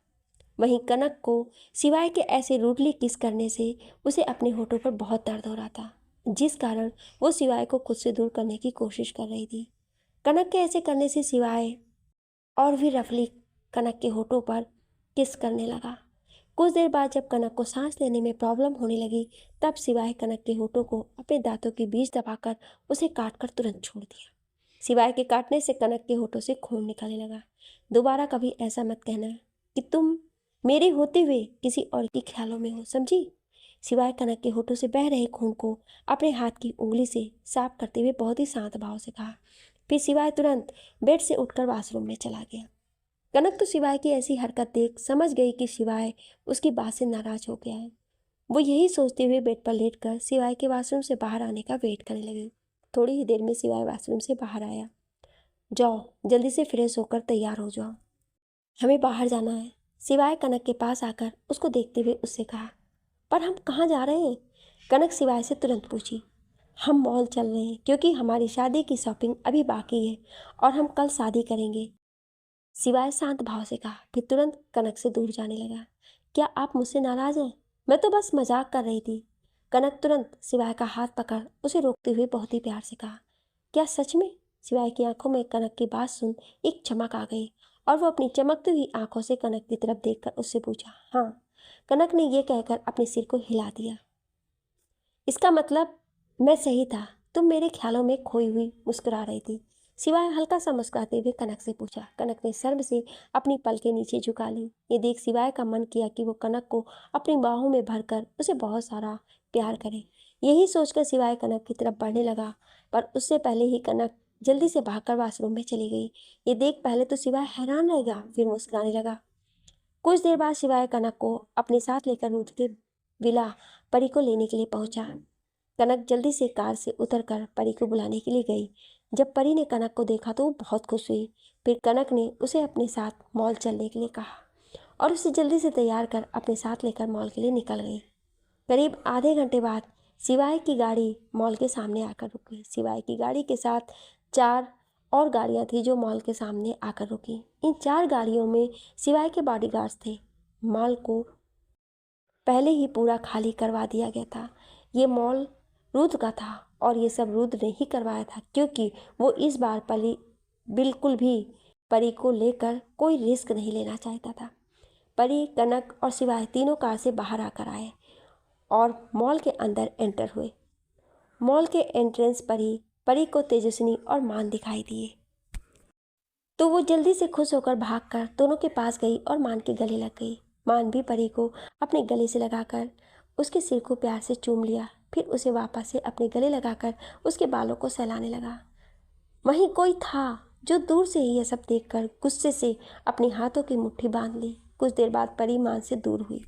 वहीं कनक को शिवाय के ऐसे रूडली किस करने से उसे अपने होठों पर बहुत दर्द हो रहा था, जिस कारण वो शिवाय को खुद से दूर करने की कोशिश कर रही थी। कनक के ऐसे करने से शिवाय और भी रफली कनक के होठों पर किस करने लगा। कुछ देर बाद जब कनक को सांस लेने में प्रॉब्लम होने लगी, तब शिवाय कनक के होठों को अपने दांतों के बीच दबाकर उसे काटकर तुरंत छोड़ दिया। शिवाय के काटने से कनक के होठों से खून निकलने लगा। दोबारा कभी ऐसा मत कहना कि तुम मेरे होते हुए किसी और के ख्यालों में हो, समझी? शिवाय कनक के होठों से बह रहे खून को अपने हाथ की उंगली से साफ करते हुए बहुत ही शांत भाव से कहा। फिर शिवाय तुरंत बेड से उठकर वॉशरूम में चला गया। कनक तो शिवाय की ऐसी हरकत देख समझ गई कि शिवाय उसकी बात से नाराज हो गया है। वो यही सोचते हुए बेड पर लेटकर शिवाय के वॉशरूम से बाहर आने का वेट करने लगी। थोड़ी ही देर में शिवाय वॉशरूम से बाहर आया। जाओ जल्दी से फ्रेश होकर तैयार हो जाओ, हमें बाहर जाना है। शिवाय कनक के पास आकर उसको देखते हुए उससे कहा। पर हम कहाँ जा रहे हैं? कनक शिवाय से तुरंत पूछी। हम मॉल चल रहे हैं क्योंकि हमारी शादी की शॉपिंग अभी बाकी है और हम कल शादी करेंगे, शिवाय शांत भाव से कहा। फिर तुरंत कनक से दूर जाने लगा। क्या आप मुझसे नाराज हैं? मैं तो बस मजाक कर रही थी। कनक तुरंत शिवाय का हाथ पकड़ उसे रोकते हुए बहुत ही प्यार से कहा। क्या सच में? शिवाय की आंखों में कनक की बात सुन एक चमक आ गई और वो अपनी चमकती हुई आंखों से कनक की तरफ देखकर उससे पूछा। हाँ, कनक ने यह कहकर अपने सिर को हिला दिया। इसका मतलब मैं सही था, तुम मेरे ख्यालों में खोई हुई मुस्कुरा रही थी। शिवाय हल्का सा मुस्कुराते हुए कनक से पूछा। कनक ने शर्म से अपनी पलकें नीचे झुका ली। ये देख शिवाय का मन किया कि वो कनक को अपनी बाहों में भरकर उसे बहुत सारा प्यार करे। यही सोचकर शिवाय कनक की तरफ बढ़ने लगा, पर उससे पहले ही कनक जल्दी से भागकर वॉशरूम में चली गई। ये देख पहले तो शिवाय हैरान रह गया, फिर मुस्कुराने लगा। कुछ देर बाद शिवाय कनक को अपने साथ लेकर रूथ के विला परी को लेने के लिए पहुंचा। कनक जल्दी से कार से उतरकर परी को बुलाने के लिए गई। जब परी ने कनक को देखा तो वो बहुत खुश हुई। फिर कनक ने उसे अपने साथ मॉल चलने के लिए कहा और उसे जल्दी से तैयार कर अपने साथ लेकर मॉल के लिए निकल गई। करीब आधे घंटे बाद शिवाय की गाड़ी मॉल के सामने आकर रुक गई। शिवाय की गाड़ी के साथ 4 और गाड़ियां थी जो मॉल के सामने आकर रुकी। इन 4 गाड़ियों में शिवाय के बॉडीगार्ड्स थे। मॉल को पहले ही पूरा खाली करवा दिया गया था। ये मॉल रुद्र का था और ये सब रुद्र ने ही करवाया था, क्योंकि वो इस बार परी बिल्कुल भी परी को लेकर कोई रिस्क नहीं लेना चाहता था। परी, कनक और शिवाय तीनों कार से बाहर आकर आए और मॉल के अंदर एंटर हुए। मॉल के एंट्रेंस पर ही परी को तेजस्विनी और मान दिखाई दिए तो वो जल्दी से खुश होकर भागकर दोनों के पास गई और मान के गले लग गई। मान भी परी को अपने गले से लगाकर उसके सिर को प्यार से चूम लिया, फिर उसे वापस से अपने गले लगाकर उसके बालों को सहलाने लगा। वहीं कोई था जो दूर से ही यह सब देखकर गुस्से से अपने हाथों की मुट्ठी बांध ली। कुछ देर बाद परी मान से दूर हुई।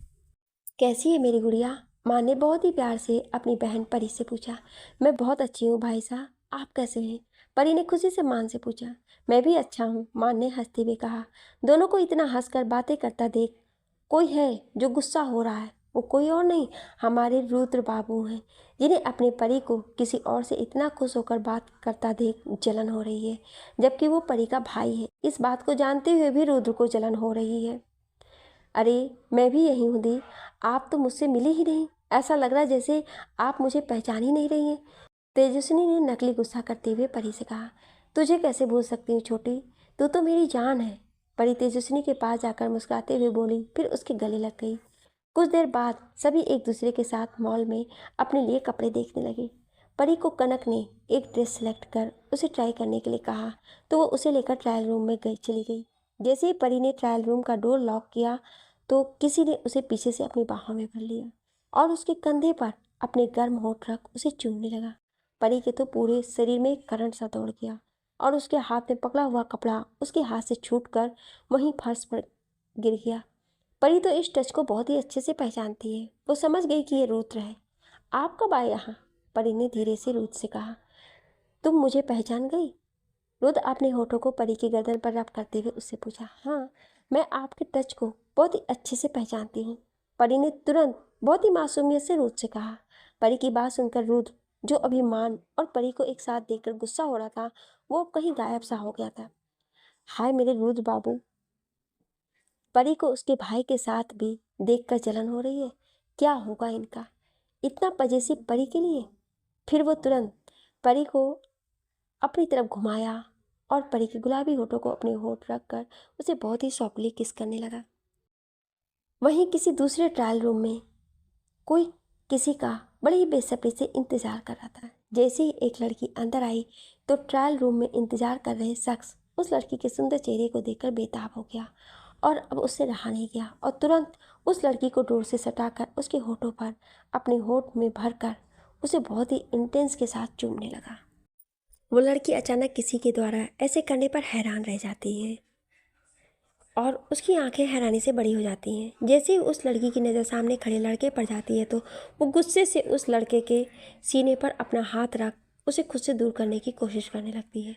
कैसी है मेरी गुड़िया? माँ ने बहुत ही प्यार से अपनी बहन परी से पूछा। मैं बहुत अच्छी हूँ भाई साहब, आप कैसे हैं? परी ने खुशी से मान से पूछा। मैं भी अच्छा हूँ, मान ने हंसते हुए कहा। दोनों को इतना हंसकर बातें करता देख कोई है जो गुस्सा हो रहा है। वो कोई और नहीं, हमारे रुद्र बाबू हैं, जिन्हें अपनी परी को किसी और से इतना खुश होकर बात करता देख जलन हो रही है, जबकि वो परी का भाई है। इस बात को जानते हुए भी रुद्र को जलन हो रही है। अरे मैं भी यही हूँ दी, आप तो मुझसे मिली ही नहीं। ऐसा लग रहा है जैसे आप मुझे पहचान ही नहीं रही हैं। तेजस्विनी ने नकली गुस्सा करते हुए परी से कहा। तुझे कैसे भूल सकती हूँ छोटी, तू तो मेरी जान है। परी तेजस्विनी के पास जाकर मुस्कुराते हुए बोली, फिर उसके गले लग गई। कुछ देर बाद सभी एक दूसरे के साथ मॉल में अपने लिए कपड़े देखने लगे। परी को कनक ने एक ड्रेस सेलेक्ट कर उसे ट्राई करने के लिए कहा तो वो उसे लेकर ट्रायल रूम में चली गई। जैसे ही परी ने ट्रायल रूम का डोर लॉक किया तो किसी ने उसे पीछे से अपनी बाहों में भर लिया और उसके कंधे पर अपने गर्म होठ रख उसे चूमने लगा। परी के तो पूरे शरीर में करंट सा दौड़ गया और उसके हाथ में पकड़ा हुआ कपड़ा उसके हाथ से छूटकर वहीं फर्श पर गिर गया। परी तो इस टच को बहुत ही अच्छे से पहचानती है। वो समझ गई कि ये रुद्र है। आप कब आए यहाँ? परी ने धीरे से रुद्र से कहा। तुम मुझे पहचान गई? रुद्र अपने होठों को परी की गर्दन पर रब करते हुए उससे पूछा। हाँ, मैं आपके टच को बहुत ही अच्छे से पहचानती हूँ, परी ने तुरंत बहुत ही मासूमियत से रुद्र से कहा। परी की बात सुनकर रुद्र, जो अभिमान और परी को एक साथ देखकर गुस्सा हो रहा था, वो कहीं गायब सा हो गया था। हाय मेरे रुद्र बाबू, परी को उसके भाई के साथ भी देखकर जलन हो रही है। क्या होगा इनका, इतना पजेसिव परी के लिए। फिर वो तुरंत परी को अपनी तरफ घुमाया और परी के गुलाबी होठों को अपने होठ रखकर उसे बहुत ही सॉफ्टली किस करने लगा। वहीं किसी दूसरे ट्रायल रूम में कोई किसी का बड़ी ही बेसब्री से इंतजार कर रहा था। जैसे ही एक लड़की अंदर आई तो ट्रायल रूम में इंतजार कर रहे शख्स उस लड़की के सुंदर चेहरे को देखकर बेताब हो गया और अब उससे रहा नहीं गया और तुरंत उस लड़की को डोर से सटाकर उसके होठों पर अपने होठ में भरकर उसे बहुत ही इंटेंस के साथ चूमने लगा। वो लड़की अचानक किसी के द्वारा ऐसे करने पर हैरान रह जाती है और उसकी आंखें हैरानी से बड़ी हो जाती हैं। जैसे ही उस लड़की की नज़र सामने खड़े लड़के पर जाती है तो वो गुस्से से उस लड़के के सीने पर अपना हाथ रख उसे खुद से दूर करने की कोशिश करने लगती है।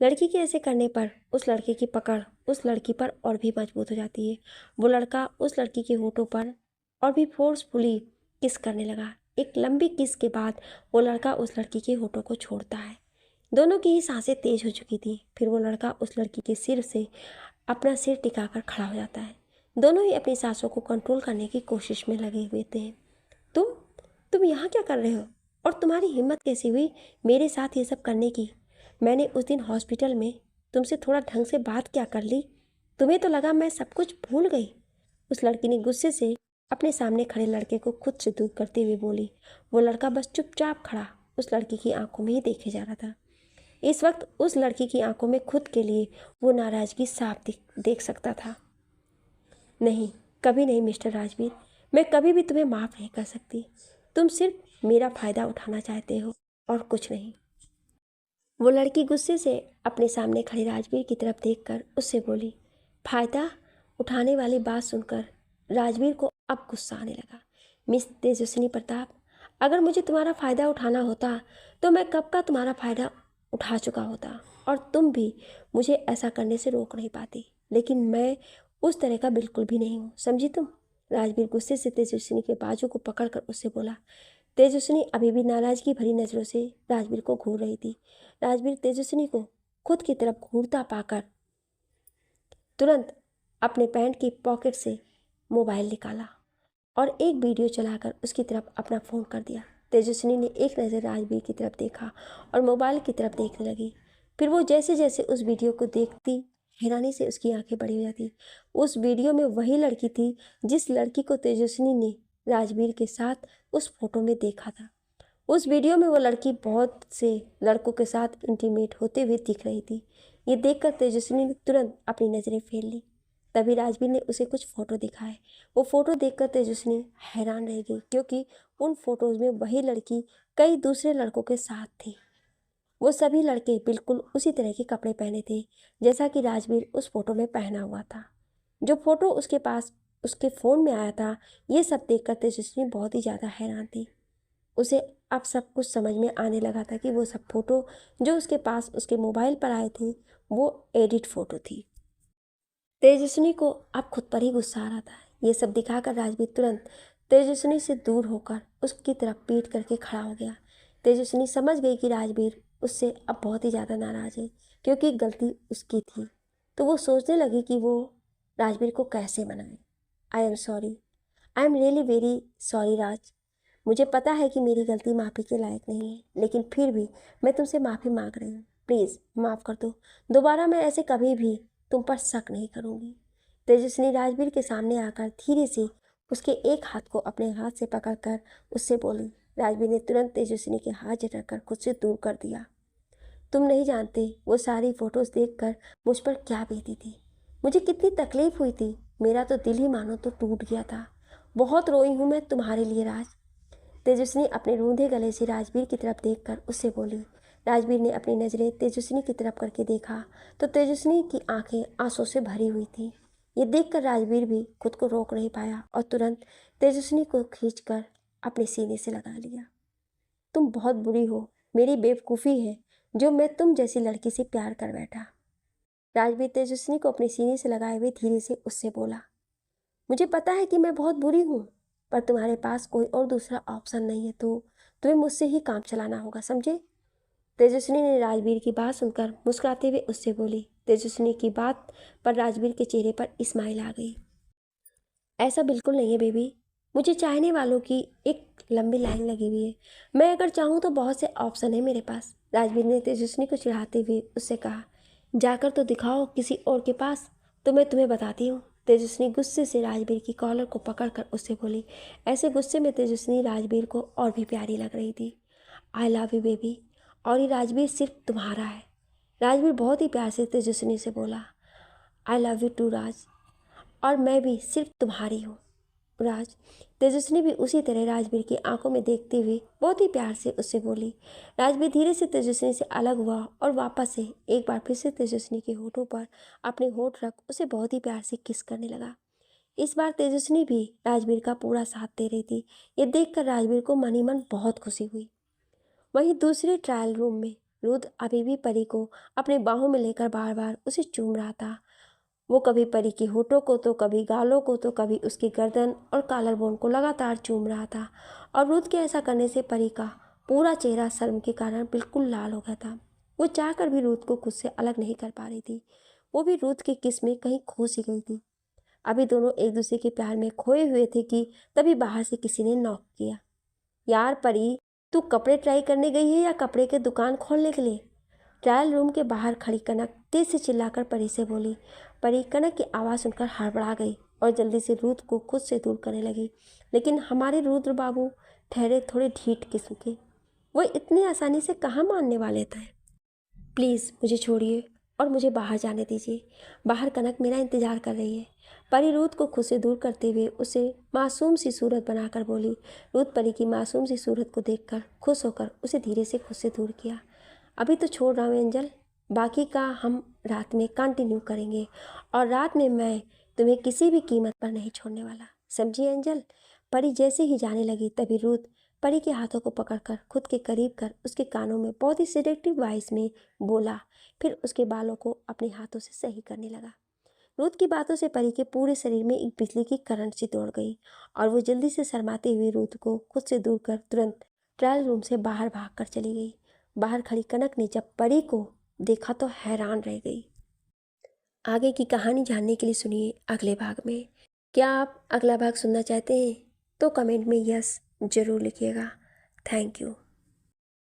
लड़की के ऐसे करने पर उस लड़के की पकड़ उस लड़की पर और भी मजबूत हो जाती है। वो लड़का उस लड़की के होठों पर और भी फोर्सफुली किस करने लगा। एक लंबी किस के बाद वो लड़का उस लड़की के होठों को छोड़ता है। दोनों की ही सांसें तेज हो चुकी थी। फिर वो लड़का उस लड़की के सिर से अपना सिर टिकाकर खड़ा हो जाता है। दोनों ही अपनी सांसों को कंट्रोल करने की कोशिश में लगे हुए थे। तुम यहाँ क्या कर रहे हो और तुम्हारी हिम्मत कैसी हुई मेरे साथ ये सब करने की? मैंने उस दिन हॉस्पिटल में तुमसे थोड़ा ढंग से बात क्या कर ली, तुम्हें तो लगा मैं सब कुछ भूल गई। उस लड़की ने गुस्से से अपने सामने खड़े लड़के को खुद से दूर करते हुए बोली। वो लड़का बस चुपचाप खड़ा उस लड़की की आंखों में ही देखे जा रहा था। इस वक्त उस लड़की की आंखों में खुद के लिए वो नाराज़गी साफ देख सकता था। नहीं, कभी नहीं मिस्टर राजवीर, मैं कभी भी तुम्हें माफ़ नहीं कर सकती। तुम सिर्फ मेरा फ़ायदा उठाना चाहते हो और कुछ नहीं। वो लड़की गुस्से से अपने सामने खड़े राजवीर की तरफ देखकर उससे बोली। फ़ायदा उठाने वाली बात सुनकर राजवीर को अब गुस्सा आने लगा। मिस तेजस्विनी प्रताप, अगर मुझे तुम्हारा फ़ायदा उठाना होता तो मैं कब का तुम्हारा फ़ायदा उठा चुका होता और तुम भी मुझे ऐसा करने से रोक नहीं पाती। लेकिन मैं उस तरह का बिल्कुल भी नहीं हूँ, समझी तुम? राजवीर गुस्से से तेजस्विनी के बाजू को पकड़कर उससे बोला। तेजस्विनी अभी भी नाराज़गी भरी नज़रों से राजवीर को घूर रही थी। राजवीर तेजस्विनी को खुद की तरफ घूरता पाकर तुरंत अपने पैंट की पॉकेट से मोबाइल निकाला और एक वीडियो चलाकर उसकी तरफ अपना फ़ोन कर दिया। तेजस्विनी ने एक नज़र राजवीर की तरफ देखा और मोबाइल की तरफ देखने लगी। फिर वो जैसे जैसे उस वीडियो को देखती हैरानी से उसकी आंखें बड़ी हो जाती। उस वीडियो में वही लड़की थी जिस लड़की को तेजस्विनी ने राजवीर के साथ उस फोटो में देखा था। उस वीडियो में वो लड़की बहुत से लड़कों के साथ इंटीमेट होते हुए दिख रही थी। ये देखकर तेजस्विनी ने तुरंत अपनी नज़रें फेर ली। तभी राजवीर ने उसे कुछ फ़ोटो दिखाए। वो फ़ोटो देखकर तेजस्विनी हैरान रह गई, क्योंकि उन फोटोज़ में वही लड़की कई दूसरे लड़कों के साथ थी। वो सभी लड़के बिल्कुल उसी तरह के कपड़े पहने थे जैसा कि राजवीर उस फोटो में पहना हुआ था। जो फोटो उसके पास उसके फ़ोन में आया था, ये सब देखकर तेजस्विनी बहुत ही ज़्यादा हैरान थी। उसे अब सब कुछ समझ में आने लगा था कि वो सब फोटो जो उसके पास उसके मोबाइल पर आए थे वो एडिट फोटो थी। तेजस्विनी को अब खुद पर ही गुस्सा आ रहा था। ये सब दिखाकर राजवीर तुरंत तेजस्विनी से दूर होकर उसकी तरफ पीट करके खड़ा हो गया। तेजस्विनी समझ गई कि राजवीर उससे अब बहुत ही ज़्यादा नाराज़ है, क्योंकि गलती उसकी थी। तो वो सोचने लगी कि वो राजवीर को कैसे मनाए। I am sorry, I am really very sorry Raj. मुझे पता है कि मेरी गलती माफ़ी के लायक नहीं है, लेकिन फिर भी मैं तुमसे माफ़ी मांग रही हूँ। प्लीज़ माफ़ कर दो। दोबारा मैं ऐसे कभी भी तुम पर शक नहीं करूँगी। तेजस्विनी राजवीर के सामने आकर धीरे से उसके एक हाथ को अपने हाथ से पकड़कर उससे बोली। राजवीर ने तुरंत तेजस्विनी के हाथ झटककर खुद से दूर कर दिया। तुम नहीं जानते वो सारी फोटोज़ देखकर मुझ पर क्या बीती थी। मुझे कितनी तकलीफ़ हुई थी। मेरा तो दिल ही मानो तो टूट गया था। बहुत रोई हूँ मैं तुम्हारे लिए राज। तेजस्विनी अपने रूंधे गले से राजवीर की तरफ देखकर उससे बोली। राजवीर ने अपनी नज़रें तेजस्विनी की तरफ करके देखा तो तेजस्विनी की आंखें आंसू से भरी हुई थी। ये देखकर राजवीर भी खुद को रोक नहीं पाया और तुरंत तेजस्विनी को खींचकर अपने सीने से लगा लिया। तुम बहुत बुरी हो, मेरी बेवकूफ़ी है जो मैं तुम जैसी लड़की से प्यार कर बैठा। राजवीर तेजस्विनी को अपने सीने से लगाए हुए धीरे से उससे बोला। मुझे पता है कि मैं बहुत बुरी हूँ, पर तुम्हारे पास कोई और दूसरा ऑप्शन नहीं है, तो तुम्हें मुझसे ही काम चलाना होगा, समझे। तेजस्विनी ने राजवीर की बात सुनकर मुस्कुराते हुए उससे बोली। तेजस्विनी की बात पर राजवीर के चेहरे पर स्माइल आ गई। ऐसा बिल्कुल नहीं है बेबी, मुझे चाहने वालों की एक लंबी लाइन लगी हुई है। मैं अगर चाहूँ तो बहुत से ऑप्शन है मेरे पास। राजवीर ने तेजस्विनी को चिढ़ाते हुए उससे कहा। जाकर तो दिखाओ किसी और के पास, तो मैं तुम्हें बताती हूँ। तेजस्विनी गुस्से से राजवीर की कॉलर को पकड़कर उससे बोली। ऐसे गुस्से में तेजस्विनी राजवीर को और भी प्यारी लग रही थी। आई लव यू बेबी, और ये राजवीर सिर्फ तुम्हारा है। राजवीर बहुत ही प्यार से तेजस्विनी से बोला। आई लव यू टू राज, और मैं भी सिर्फ तुम्हारी हूँ राज। तेजस्विनी भी उसी तरह राजवीर की आंखों में देखते हुए बहुत ही प्यार से उससे बोली। राजवीर धीरे से तेजस्विनी से अलग हुआ और वापस से एक बार फिर से तेजस्विनी के होठों पर अपने होठ रख उसे बहुत ही प्यार से किस करने लगा। इस बार तेजस्विनी भी राजवीर का पूरा साथ दे रही थी। ये देखकर राजवीर को मन ही मन बहुत खुशी हुई। वहीं दूसरे ट्रायल रूम में रुद्र अभी भी परी को अपने बाहों में लेकर बार बार उसे चूम रहा था। वो कभी परी के होठों को तो कभी गालों को तो कभी उसकी गर्दन और कॉलर बोन को लगातार चूम रहा था। और रुद्र के ऐसा करने से परी का पूरा चेहरा शर्म के कारण बिल्कुल लाल हो गया था। वो चाहकर भी रुद्र को खुद से अलग नहीं कर पा रही थी। वो भी रुद्र के किस में कहीं खो सी गई थी। अभी दोनों एक दूसरे के प्यार में खोए हुए थे कि तभी बाहर से किसी ने नॉक किया। यार परी, तू कपड़े ट्राई करने गई है या कपड़े की दुकान खोलने के लिए? ट्रायल रूम के बाहर खड़ी कनक तेज से चिल्लाकर परी से बोली। परी कनक की आवाज़ सुनकर हड़बड़ा गई और जल्दी से रुद्र को खुद से दूर करने लगी। लेकिन हमारे रुद्र बाबू ठहरे थोड़े ढीठ किस्म के, वो इतनी आसानी से कहाँ मानने वाले थे। प्लीज़ मुझे छोड़िए और मुझे बाहर जाने दीजिए। बाहर कनक मेरा इंतज़ार कर रही है। परी रुद्र को खुद से दूर करते हुए उसे मासूम सी सूरत बनाकर बोली। रुद्र परी की मासूम सी सूरत को देखकर खुश होकर उसे धीरे से खुद से दूर किया। अभी तो छोड़ रहा हूँ एंजल, बाकी का हम रात में कंटिन्यू करेंगे, और रात में मैं तुम्हें किसी भी कीमत पर नहीं छोड़ने वाला, समझी एंजल। परी जैसे ही जाने लगी तभी रुद्र परी के हाथों को पकड़कर खुद के करीब कर उसके कानों में बहुत ही सिलेक्टिव वॉइस में बोला। फिर उसके बालों को अपने हाथों से सही करने लगा। रुद्र की बातों से परी के पूरे शरीर में एक बिजली की करंट सी दौड़ गई और वो जल्दी से शर्माते हुए रुद्र को खुद से दूर कर तुरंत ट्रायल रूम से बाहर भागकर चली गई। बाहर खड़ी कनक ने जब परी को देखा तो हैरान रह गई। आगे की कहानी जानने के लिए सुनिए अगले भाग में। क्या आप अगला भाग सुनना चाहते हैं तो कमेंट में यस ज़रूर लिखिएगा। Thank you.